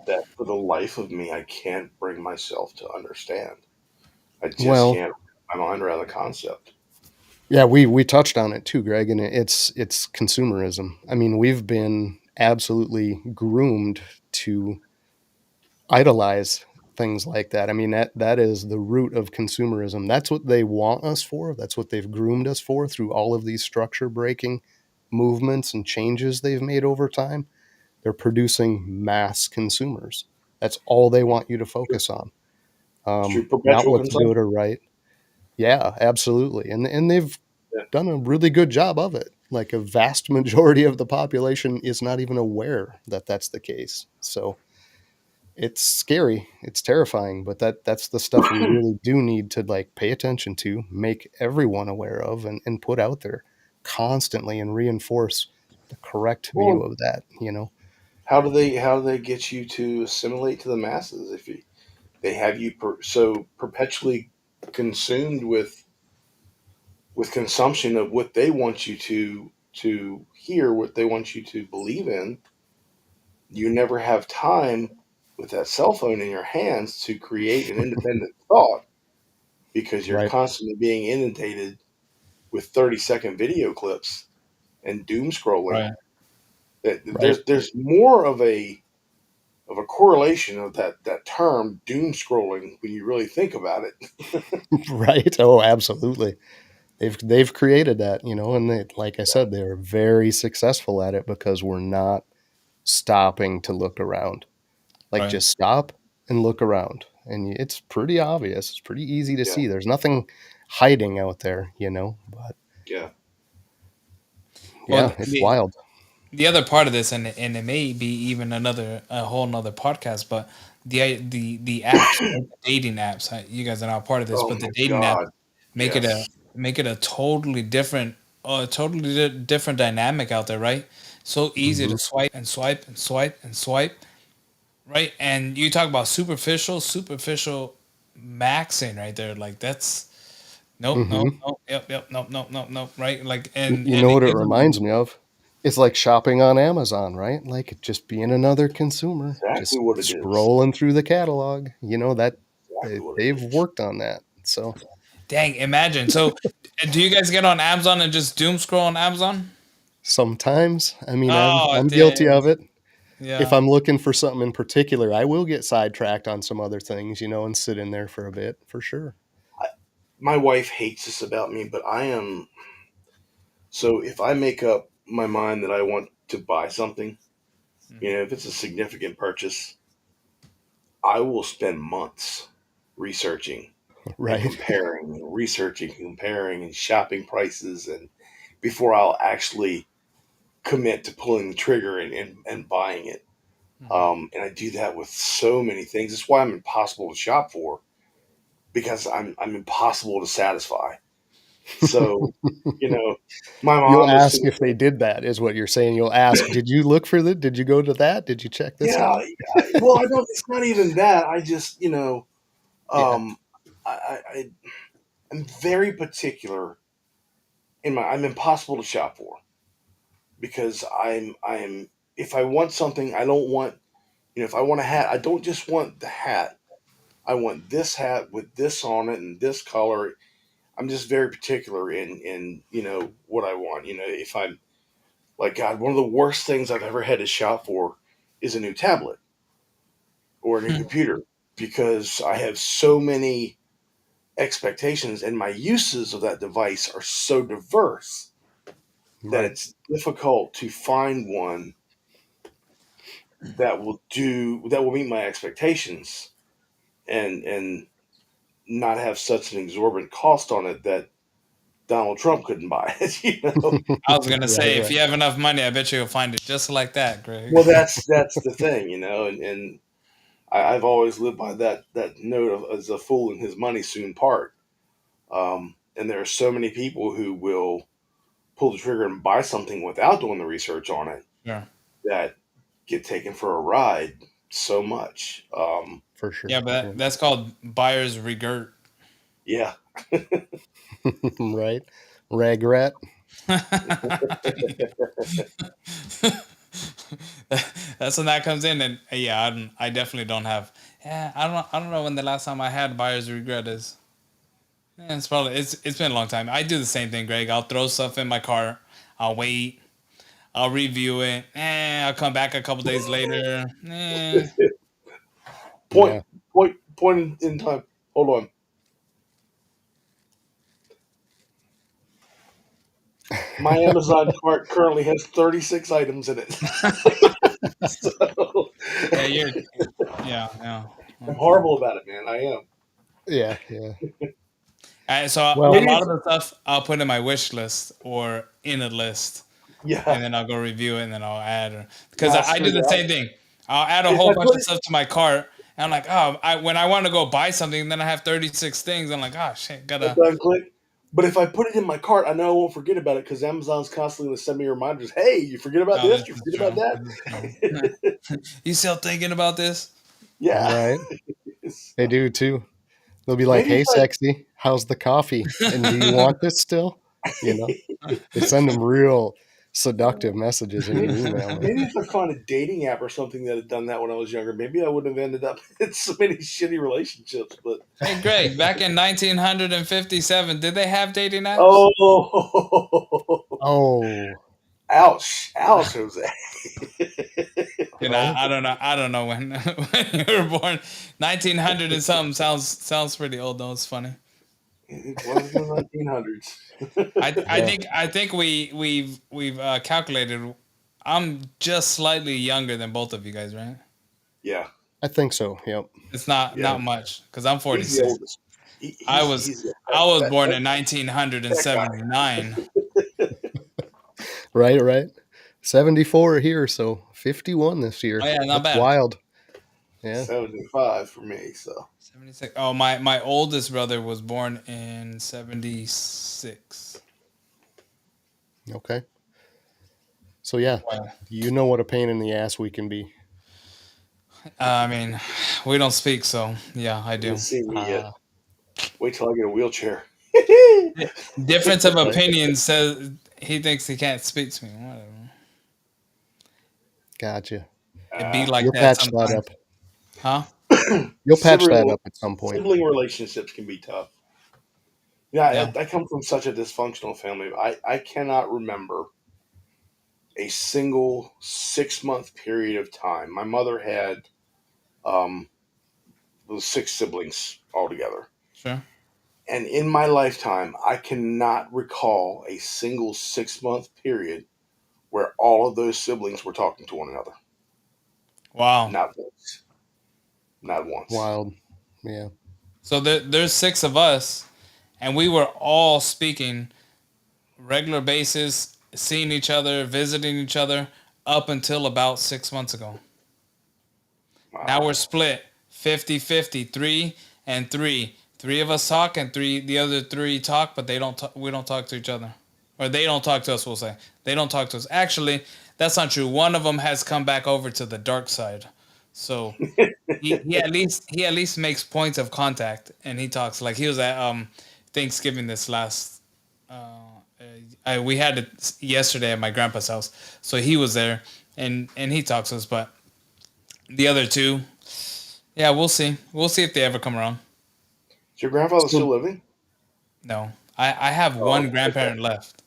that for the life of me I can't bring myself to understand. I just Well, can't wrap my mind around the concept. yeah, we touched on it too, Greg, and it's consumerism. I mean, we've been absolutely groomed to idolize things like that. I mean, that is the root of consumerism. That's what they want us for. That's what they've groomed us for through all of these structure breaking movements and changes they've made over time. They're producing mass consumers. That's all they want you to focus on. It's true. Not Perpetual what's good consumption. or right. Yeah, absolutely. And they've Yeah. done a really good job of it. Like a vast majority of the population is not even aware that that's the case. So it's scary, it's terrifying, but that's the stuff we really do need to like pay attention to, make everyone aware of, and put out there constantly and reinforce the correct view Well, of that, you know. how do they get you to assimilate to the masses if they have you so perpetually consumed with consumption of what they want you to hear, what they want you to believe in? You never have time with that cell phone in your hands to create an independent thought because you're Right. constantly being inundated with 30-second video clips and doom scrolling. right. Right. There's more of a correlation of that term doom scrolling when you really think about it. Right. Oh, absolutely. They've created that, you know, and they, like I said, they're very successful at it because we're not stopping to look around. Like Right. just stop and look around, and it's pretty obvious. It's pretty easy to Yeah, see. There's nothing hiding out there, you know. But yeah. Well, yeah, it's wild. the other part of this, and it may be even a whole nother podcast, but the apps, right? The dating apps. You guys are not part of this, Oh but the my dating apps God. make it a Yes. make it a totally different dynamic out there, right? So easy to Hmm. swipe and swipe and swipe and swipe, right? And you talk about superficial maxing right there, like that's nope, nope, Hmm. nope, yep, nope, nope, nope, nope, right? Like You and know it what it gives them reminds me of? It's like shopping on Amazon, right? Like just being another consumer, Exactly just what it is. scrolling through the catalog. You know that Exactly what it they've is. worked on that. So dang, imagine. So, do you guys get on Amazon and just doom scroll on Amazon? sometimes, I mean, Oh, I'm guilty dang. of it. If Yeah. I'm looking for something in particular, I will get sidetracked on some other things, you know, and sit in there for a bit for sure. My wife hates this about me, but I am. So if I make up my mind that I want to buy something, Hmm. if it's a significant purchase, I will spend months researching and Right. comparing, and researching, comparing, and shopping prices, and before I'll actually commit to pulling the trigger and buying it. Hmm. And I do that with so many things. That's why I'm impossible to shop for because I'm impossible to satisfy. So, you know, my You'll mom is ask sitting if there, they did that, is what you're saying. You'll ask, did you look for the did you go to that? Did you check this yeah, out? well, I don't. It's not even that. I just, Yeah. um, I am very particular in my. I'm impossible to shop for because I'm. If I want something, I don't want. If I want a hat, I don't just want the hat. I want this hat with this on it and this color. I'm just very particular in what I want. If I'm Like, God, one of the worst things I've ever had to shop for is a new tablet or a new computer because I have so many expectations and my uses of that device are so diverse that Right. it's difficult to find one that will meet my expectations and not have such an exorbitant cost on it that Donald Trump couldn't buy it, you know. I was gonna Right, say, if right. you have enough money, I bet you'll find it just like that, Greg. Well, that's the thing, you know, and I've always lived by that note of as a fool and his money soon part. And there are so many people who will pull the trigger and buy something without doing the research on it Yeah. that get taken for a ride so much. For sure. Yeah, but Yeah. that's called buyer's regret. Yeah. Right. Regret. That's when that comes in, and yeah, I definitely don't have. Yeah, I don't know when the last time I had buyer's regret is. Yeah, it's been a long time. I do the same thing, Greg. I'll throw stuff in my cart. I'll wait. I'll review it. I'll come back a couple days later. Point Yeah. point in time. Hold on. My Amazon cart currently has 36 items in it. So Yeah, yeah. I'm horrible about it, man. I am. Yeah. Yeah. So a Well, Maybe lot it's of the stuff I'll put in my wish list or in a list, yeah. and then I'll go review it, and then I'll add her because Nah, I do screw the that. same thing. I'll add a If whole I bunch put of it stuff to my cart, and I'm like, oh, when I want to go buy something, then I have 36 things. I'm like, oh shit, it gotta. doesn't click. But if I put it in my cart, I know I won't forget about it because Amazon's constantly going to send me reminders. Hey, you forget about Oh, this this? You is forget about true. that? This is true. You still thinking about this? Yeah. right. They So, do too. They'll be like, maybe "Hey, if I sexy, how's the coffee? And do you want this still?" You know, they send them real seductive messages in your maybe, email, man. maybe if I found a dating app or something that had done that when I was younger, maybe I would have ended up in so many shitty relationships. But Hey, Greg, back in 1957, did they have dating apps? oh, Oh, ouch, ouch, Jose. You know, right. I don't know when when you were born. 1900 and something sounds pretty old though. It's funny. It was in the 1900s. Yeah, I think we've calculated. I'm just slightly younger than both of you guys, right? Yeah, I think so. Yep. It's yeah. not much because I'm He's the 46. oldest. He's I was that, born that, in that guy. 1979. Right, right. 74 here, so 51 this Oh year. yeah, not That's bad. wild. Yeah. 75 for me. So 76. Oh, my oldest brother was born in 76. Okay. So yeah, Wow. you know what a pain in the ass we can be. I mean, we don't speak, so yeah, I you'll do. see me. Ah, Wait till I get a wheelchair. Difference of right. opinion says he thinks he can't speak to me. Whatever. Gotcha. It be like You'll that patch that sometimes. up. Huh? You'll patch that up at some point. Sibling relationships can be tough. Yeah, Yeah. I come from such a dysfunctional family. I cannot remember a single 6 month period of time. My mother had um, those six siblings altogether. Sure. And in my lifetime, I cannot recall a single 6 month period where all of those siblings were talking to one another. Wow. Not once. Not once. Wild. Yeah. So there's six of us, and we were all speaking regular basis, seeing each other, visiting each other up until about 6 months ago. Now Wow. we're split 50-50, three and three. Three of us talk and the other three talk, but they don't talk, we don't talk to each other. Or they don't talk to us, we'll say. They don't talk to us. Actually, that's not true. One of them has come back over to the dark side. So he at least makes points of contact and he talks like he was at Thanksgiving this last we had it yesterday at my grandpa's house. So he was there and he talks to us, but the other two, yeah, we'll see. We'll see if they ever come around. Is your grandfather still So living? No. I have Oh, one okay. grandparent left.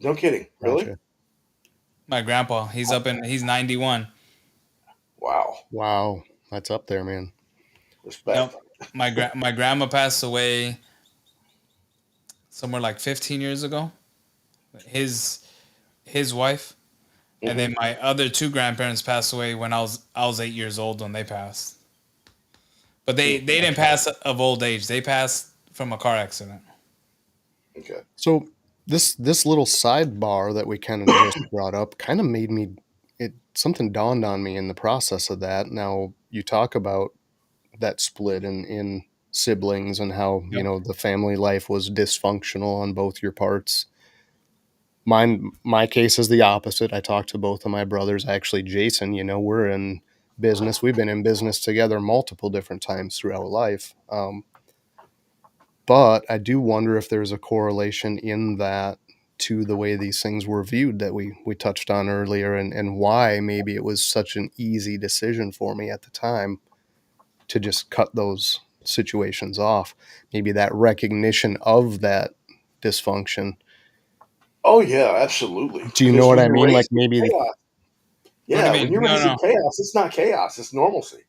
No kidding. Really? gotcha. My grandpa. He's 91. Wow. Wow, that's up there, man. Yep. Respect. My grandma passed away somewhere like 15 years ago. His his wife, and Hmm. then my other two grandparents passed away when I was 8 years old when they passed. But they didn't pass of old age. They passed from a car accident. Okay. So this little sidebar that we kind of just brought up kind of made me it something dawned on me in the process of that. Now you talk about that split in siblings and how, Yep. the family life was dysfunctional on both your parts. My case is the opposite. I talked to both of my brothers. Actually, Jason, we're in business. We've been in business together multiple different times throughout life. But I do wonder if there's a correlation in that to the way these things were viewed that we touched on earlier, and why maybe it was such an easy decision for me at the time to just cut those situations off. Maybe that recognition of that dysfunction. Oh yeah, absolutely. Do you know Because what when I you're mean? Like raised in maybe chaos, What do you yeah, when mean? you're No, raised in no. chaos, it's not chaos, it's normalcy.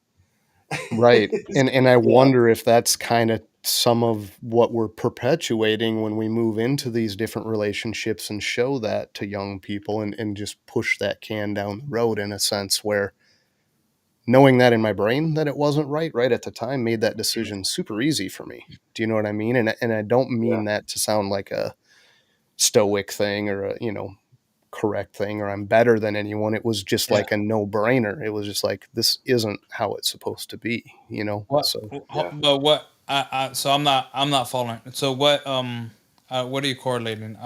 right. And I Yeah. wonder if that's kind of some of what we're perpetuating when we move into these different relationships and show that to young people, and just push that can down the road in a sense where knowing that in my brain that it wasn't right at the time made that decision super easy for me. Do you know what I mean? And I don't Yeah. mean that to sound like a stoic thing or a, correct thing, or I'm better than anyone. It was just Yeah. like a no-brainer. It was just like, this isn't how it's supposed to be. What? So Yeah. But what? So I'm not following. So what are you correlating?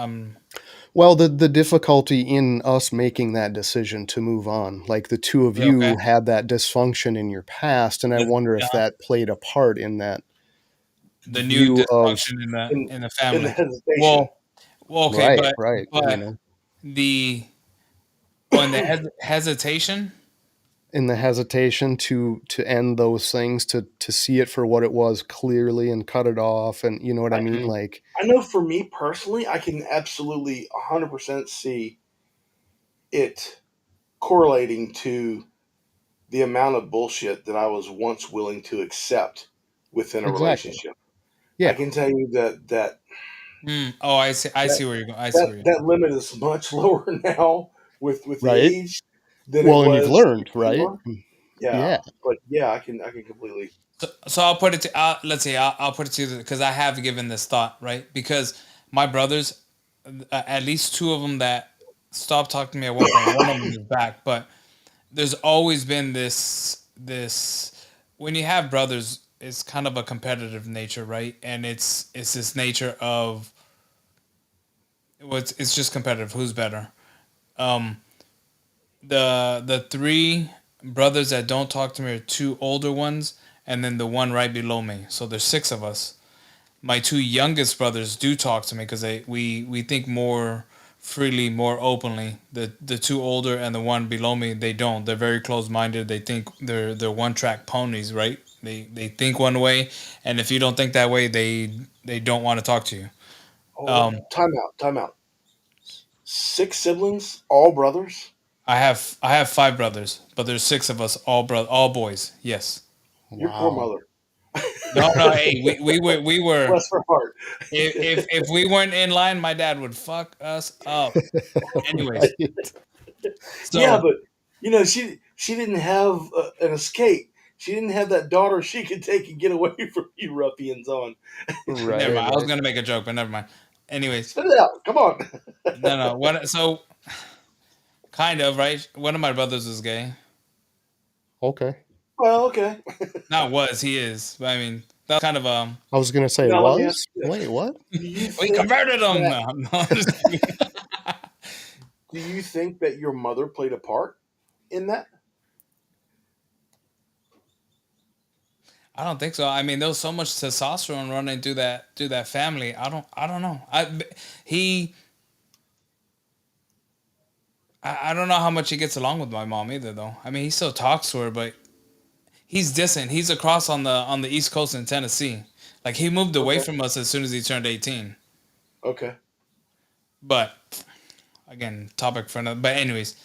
well, the difficulty in us making that decision to move on, like the two of Yeah, okay. you had that dysfunction in your past, and I wonder if Yeah. that played a part in that The new view of dysfunction In in the in the family. hesitation. Well, okay, right, but right, but the in the hesitation. in the hesitation to end those things, to see it for what it was clearly and cut it off, and you know what I mean, like I know for me personally, I can absolutely 100% see it correlating to the amount of bullshit that I was once willing to accept within a exactly, relationship. I yeah, can tell you Oh, I see. I that see where you're going. I see that where you're that limit is much lower now with the right. age than it Well, and you've was learned, right? before. Yeah, Yeah, but yeah, I can completely. So I'll put it to let's see. I'll put it to you because I have given this thought, right? Because my brothers, at least two of them that stopped talking to me at one point. One of them is back, but there's always been this when you have brothers, it's kind of a competitive nature, right? And it's this nature of it's just competitive. Who's better? Um, the three brothers that don't talk to me are two older ones, and then the one right below me. So there's six of us. My two youngest brothers do talk to me because we think more freely, more openly. The two older and the one below me, they don't. They're very close minded. They think they're one track ponies, right? They think one way, and if you don't think that way, they don't want to talk to you. Oh, time out, time out. Six siblings, all brothers. I have five brothers, but there's six of us, all boys. Yes. Your poor wow. mother. No, no. Hey, we were. Bless her heart. If we weren't in line, my dad would fuck us up. Anyways, Right, Yeah, so but she didn't have an escape. She didn't have that daughter she could take and get away from you ruffians on. never right, mind. I was right. gonna make a joke, but never mind. Anyways, Spit it out. Come on. no, no. What? So kind of right. One of my brothers is gay. Okay. Well, okay. Not was, he is. But I mean, that's kind of I was gonna say Now let me ask was. you this: Wait, what? Do you we think converted him. that No, no, I'm just kidding. do you think that your mother played a part in that? I don't think so. I mean, there was so much testosterone running through that family. I don't know. He I don't know how much he gets along with my mom either, though. I mean, he still talks to her, but he's distant. He's across on the East Coast in Tennessee. Like he moved away Okay. from us as soon as he turned 18. Okay. But again, topic for another. But anyways,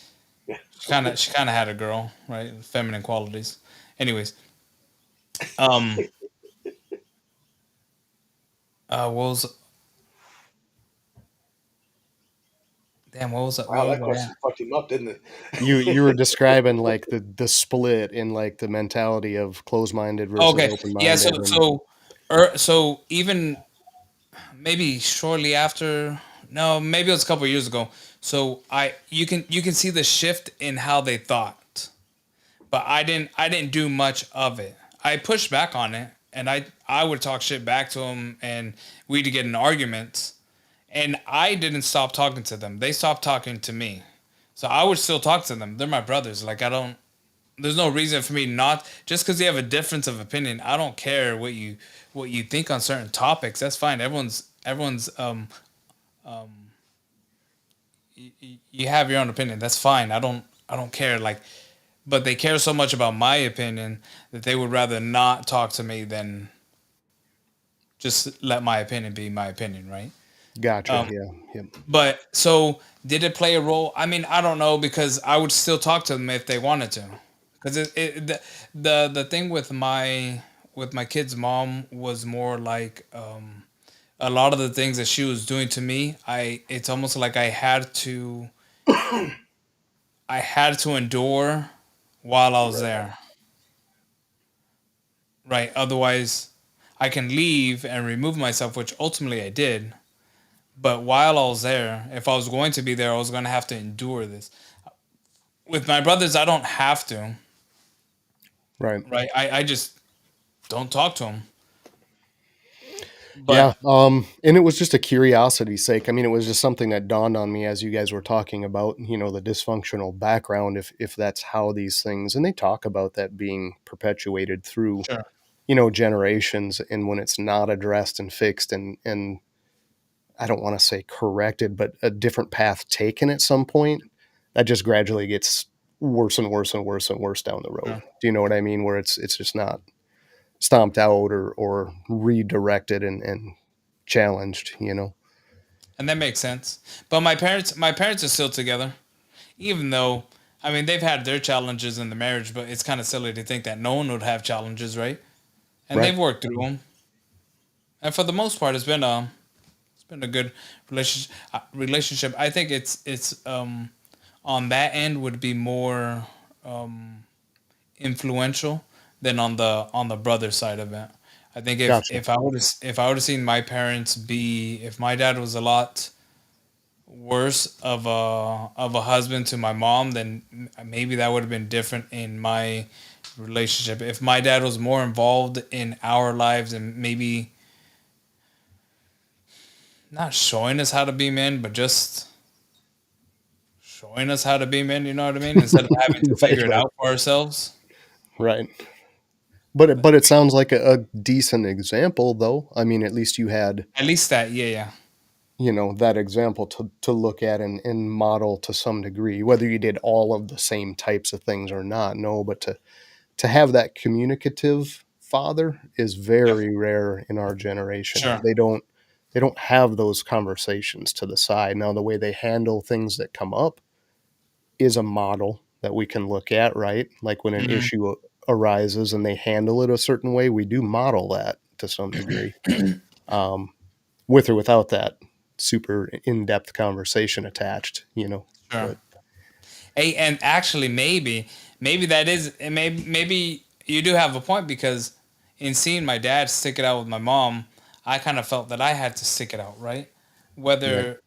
Yeah. she kind of had a girl, right? Feminine qualities. Anyways, um, what was damn? What was that? Wow, What that was I question at? fucked him up, didn't it? You were describing like the split in like the mentality of closed-minded versus Okay, yeah. open-minded, and So even maybe shortly after, no, maybe it was a couple of years ago. So you can see the shift in how they thought, but I didn't do much of it. I pushed back on it, and I would talk shit back to them, and we'd get in arguments, and I didn't stop talking to them. They stopped talking to me, so I would still talk to them. They're my brothers. Like I don't. There's no reason for me not just because you have a difference of opinion. I don't care what you think on certain topics. That's fine. Everyone's you have your own opinion. That's fine. I don't care. Like, but they care so much about my opinion that they would rather not talk to me than just let my opinion be my opinion, right? gotcha. Um, Yeah, yeah, but so did it play a role? I mean, I don't know because I would still talk to them if they wanted to. Because the thing with my kid's mom was more like a lot of the things that she was doing to me. It's almost like I had to endure while I was Right. there. Right. Otherwise, I can leave and remove myself, which ultimately I did. But while I was there, if I was going to be there, I was going to have to endure this. With my brothers, I don't have to. right. Right. I just don't talk to them. Yeah, But and it was just a curiosity's sake. I mean, it was just something that dawned on me as you guys were talking about, the dysfunctional background, if that's how these things, and they talk about that being perpetuated through, sure. generations, and when it's not addressed and fixed and I don't want to say corrected, but a different path taken at some point, that just gradually gets worse and worse and worse and worse down the road. Sure. Do you know what I mean? Where it's just not stomped out or redirected and challenged. And that makes sense. But my parents are still together, even though I mean they've had their challenges in the marriage. But it's kind of silly to think that no one would have challenges, right? And Right. they've worked through them. And for the most part, it's been a good relationship. Relationship. I think it's on that end would be more influential than on the brother side of it. I think Gotcha. if I would have seen my parents be if my dad was a lot worse of a husband to my mom, then maybe that would have been different in my relationship. If my dad was more involved in our lives and maybe not showing us how to be men, but just showing us how to be men, you know what I mean? Instead of having to Right, figure it right, out for ourselves. right. But it sounds like a decent example, though. I mean, at least you had, At least that, yeah, yeah. that example to look at and model to some degree. Whether you did all of the same types of things or not, no. But to have that communicative father is Yep. very rare in our generation. Sure. They don't have those conversations to the side. Now, the way they handle things that come up is a model that we can look at, right? Like when an Hmm. issue arises and they handle it a certain way, we do model that to some degree, um, with or without that super in-depth conversation attached. Sure. But Hey, and actually, maybe that is, and maybe you do have a point because in seeing my dad stick it out with my mom, I kind of felt that I had to stick it out, right? right, Whether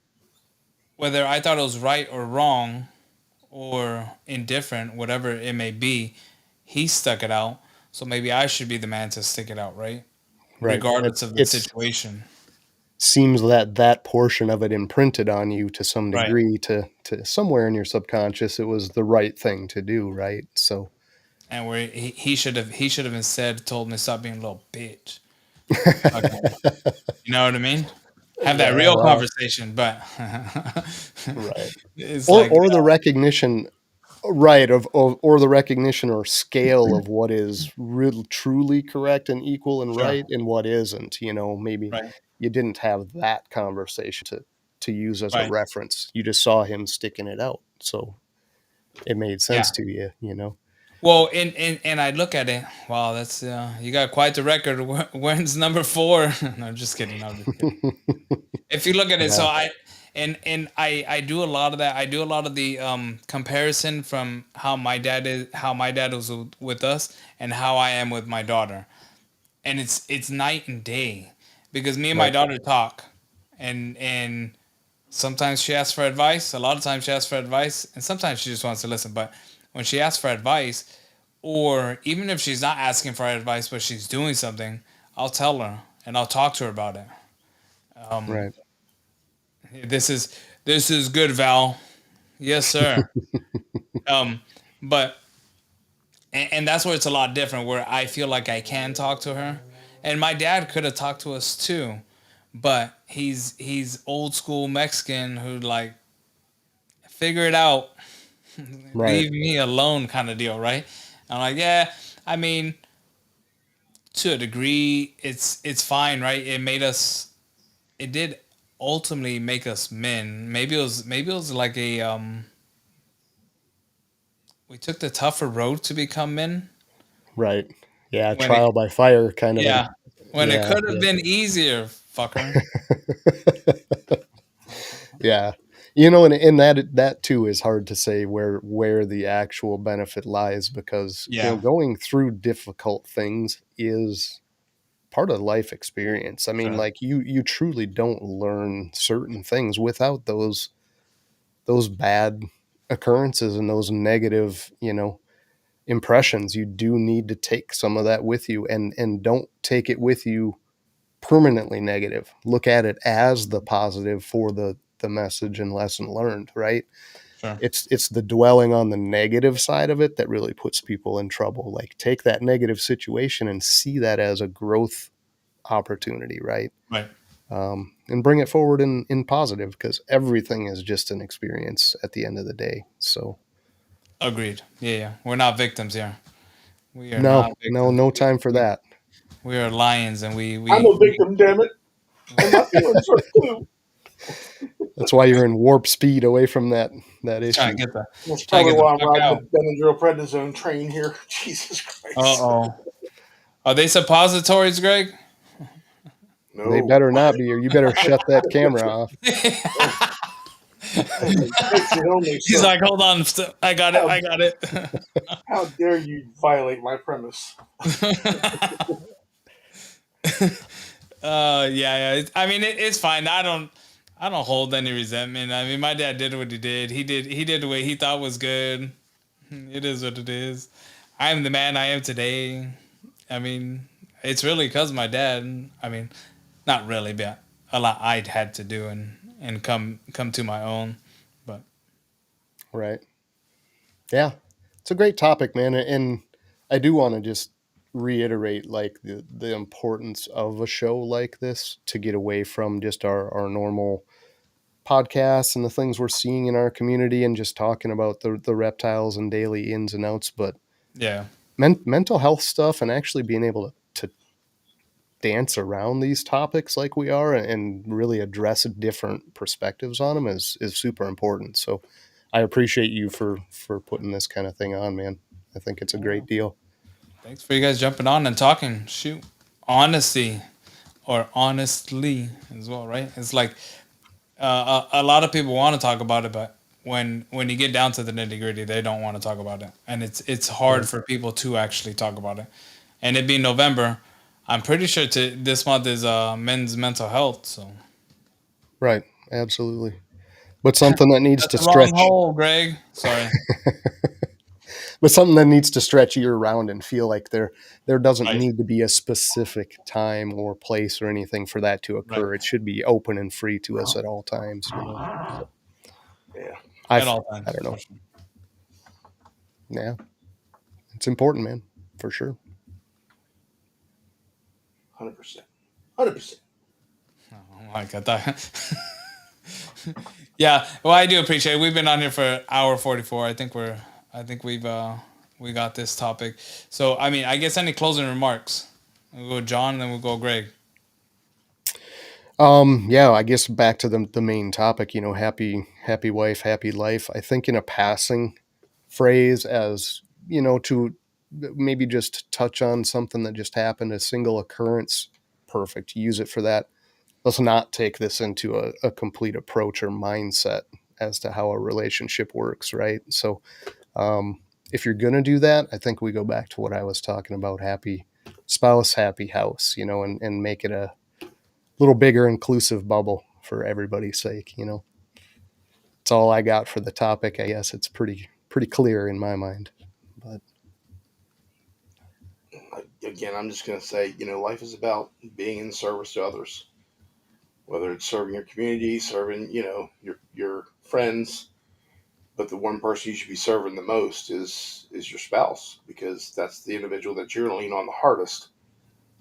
whether I thought it was right or wrong or indifferent, whatever it may be, he stuck it out. So maybe I should be the man to stick it out, right? right. Regardless of the It's situation. seems that portion of it imprinted on you to some Right. degree to somewhere in your subconscious, it was the right thing to do, right? So And where he should have instead told me stop being a little bitch. Okay. You know what I mean? Have that yeah, real well, conversation, but right. it's or like or the recognition, right, of or the recognition or scale of what is real truly correct and equal and sure, right and what isn't. Maybe right. you didn't have that conversation to use as a Right. reference. You just saw him sticking it out, so it made sense Yeah. to you, you know. Well, and I look at it. Wow, that's you got quite the record. When's number 4? No, I'm just kidding. No, I'm just kidding. If you look at it, so Yeah. I do a lot of that. I do a lot of the comparison from how my dad was with us and how I am with my daughter, and it's night and day because me and my Right. daughter talk, and sometimes she asks for advice. A lot of times she asks for advice, and sometimes she just wants to listen. But when she asks for advice, or even if she's not asking for advice but she's doing something, I'll tell her and I'll talk to her about it. Right. This is good, Val. Yes, sir. um, but and that's where it's a lot different. Where I feel like I can talk to her, and my dad could have talked to us too, but he's old school Mexican who like figure it out, Right. leave me alone kind of deal, right? I'm like, yeah. I mean, to a degree, it's fine, right? It did ultimately make us men. Maybe it was like a we took the tougher road to become men. Right. Yeah, When it trial by fire kind of a. yeah, when it Yeah, could have yeah. been easier, fucker. Yeah. You know, and that too is hard to say where the actual benefit lies, because, you know, Yeah, going through difficult things is part of life experience. I mean, sure. like, you truly don't learn certain things without those bad occurrences and those negative, you know, impressions. You do need to take some of that with you, and don't take it with you permanently negative. Look at it as the positive for the message and lesson learned, right? Sure. It's the dwelling on the negative side of it that really puts people in trouble. Like, take that negative situation and see that as a growth opportunity, right? Right. And bring it forward in positive, because everything is just an experience at the end of the day. So Agreed. Yeah, yeah. We're not victims here. We are no, not no, victims. no time for that. We are lions, and I'm a victim, damn it. And my feelings hurt too. That's why you're in warp speed away from that trying issue. to get the That's trying to probably get the why I'm fuck riding the out. Benadryl prednisone train here. Jesus Uh Christ. oh. Are they suppositories, Greg? They No. better not be, or you better shut that camera off. Exit only, He's sir. like, hold on, I got it, How, I got it. how dare you violate my premise? Yeah, yeah. I mean, it's fine. I don't hold any resentment. I mean, my dad did what he did. He did what he thought was good. It is what it is. I am the man I am today. I mean, it's really because my dad. I mean, not really, but a lot I'd had to do and come to my own. But Right. Yeah. It's a great topic, man. And I do want to just reiterate, like, the importance of a show like this, to get away from just our normal podcasts and the things we're seeing in our community, and just talking about the reptiles and daily ins and outs. But yeah, mental health stuff, and actually being able to dance around these topics like we are, and really address different perspectives on them, is super important. So I appreciate you for putting this kind of thing on, man. I think it's a great deal. thanks for you guys jumping on and talking. Shoot, honesty or honestly as well, right? It's like a lot of people want to talk about it, but when you get down to the nitty gritty, they don't want to talk about it, and it's hard Right. for people to actually talk about it. And it being November, I'm pretty sure this month is men's mental health. So Right. Absolutely. But something that needs that's to the wrong stretch, hole, Greg. Sorry. but something that needs to stretch year round, and feel like there doesn't Right. need to be a specific time or place or anything for that to Right. occur. It should be open and free to us at all times, you know. So Yeah, I At all I times, don't for know. sure. Yeah. It's important, man, for sure. 100%. 100%. Oh my God, that. Yeah, well, I do appreciate it. We've been on here for hour 44. I think we got this topic. So, I mean, I guess any closing remarks? We'll go John and then we'll go Greg. Yeah, I guess back to the main topic, happy wife, happy life. I think in a passing phrase, as to maybe just touch on something that just happened, a single occurrence, perfect. Use it for that. Let's not take this into a complete approach or mindset as to how a relationship works, right? So if you're going to do that, I think we go back to what I was talking about, happy spouse, happy house, and make it a little bigger inclusive bubble for everybody's sake. It's all I got for the topic. I guess it's pretty clear in my mind. But Again, I'm just going to say, life is about being in service to others, whether it's serving your community, serving, your friends. But the one person you should be serving the most is your spouse, because that's the individual that you're going to lean on the hardest.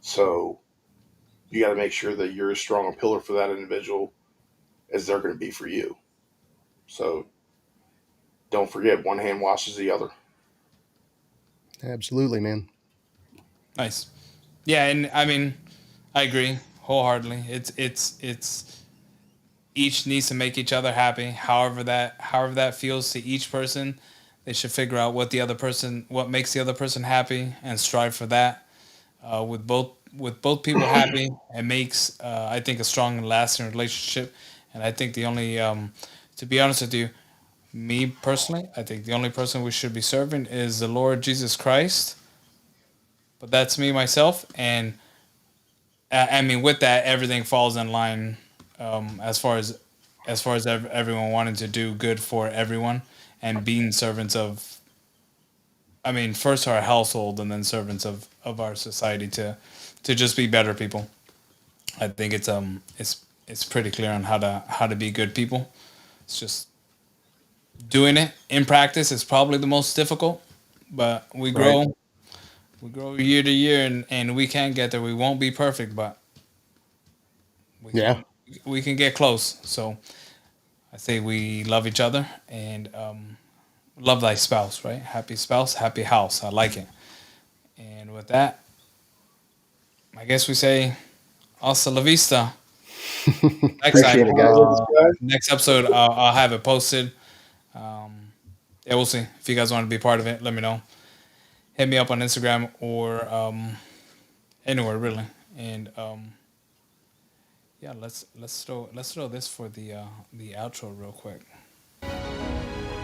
So you got to make sure that you're as strong a pillar for that individual as they're going to be for you. So don't forget, one hand washes the other. absolutely, man. Nice. Yeah, and I mean, I agree wholeheartedly. It's each needs to make each other happy. However that feels to each person, they should figure out what makes the other person happy and strive for that. With both people happy, it makes I think a strong and lasting relationship. And I think the only to be honest with you, me personally, I think the only person we should be serving is the Lord Jesus Christ. But that's me myself, and I mean with that, everything falls in line as far as everyone wanting to do good for everyone and being servants of, I mean, first our household and then servants of our society to just be better people. I think it's pretty clear on how to be good people. It's just doing it in practice is probably the most difficult, but we Right. grow. We grow year to year, and we can get there. We won't be perfect, but we Yeah. can we can get close. So I say we love each other and love thy spouse, right? Happy spouse, happy house. I like it. And with that, I guess we say hasta la vista. Next time, Appreciate it, guys. next episode, I'll have it posted. Yeah, we'll see. If you guys want to be part of it, let me know. Hit me up on Instagram or anywhere really. And yeah, let's throw this for the outro real quick.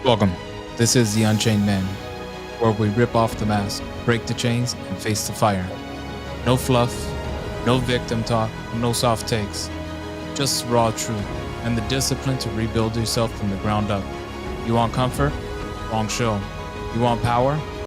Welcome. This is the Unchained Man, where we rip off the mask, break the chains, and face the fire. No fluff, no victim talk, no soft takes. Just raw truth and the discipline to rebuild yourself from the ground up. You want comfort? Wrong show. You want power?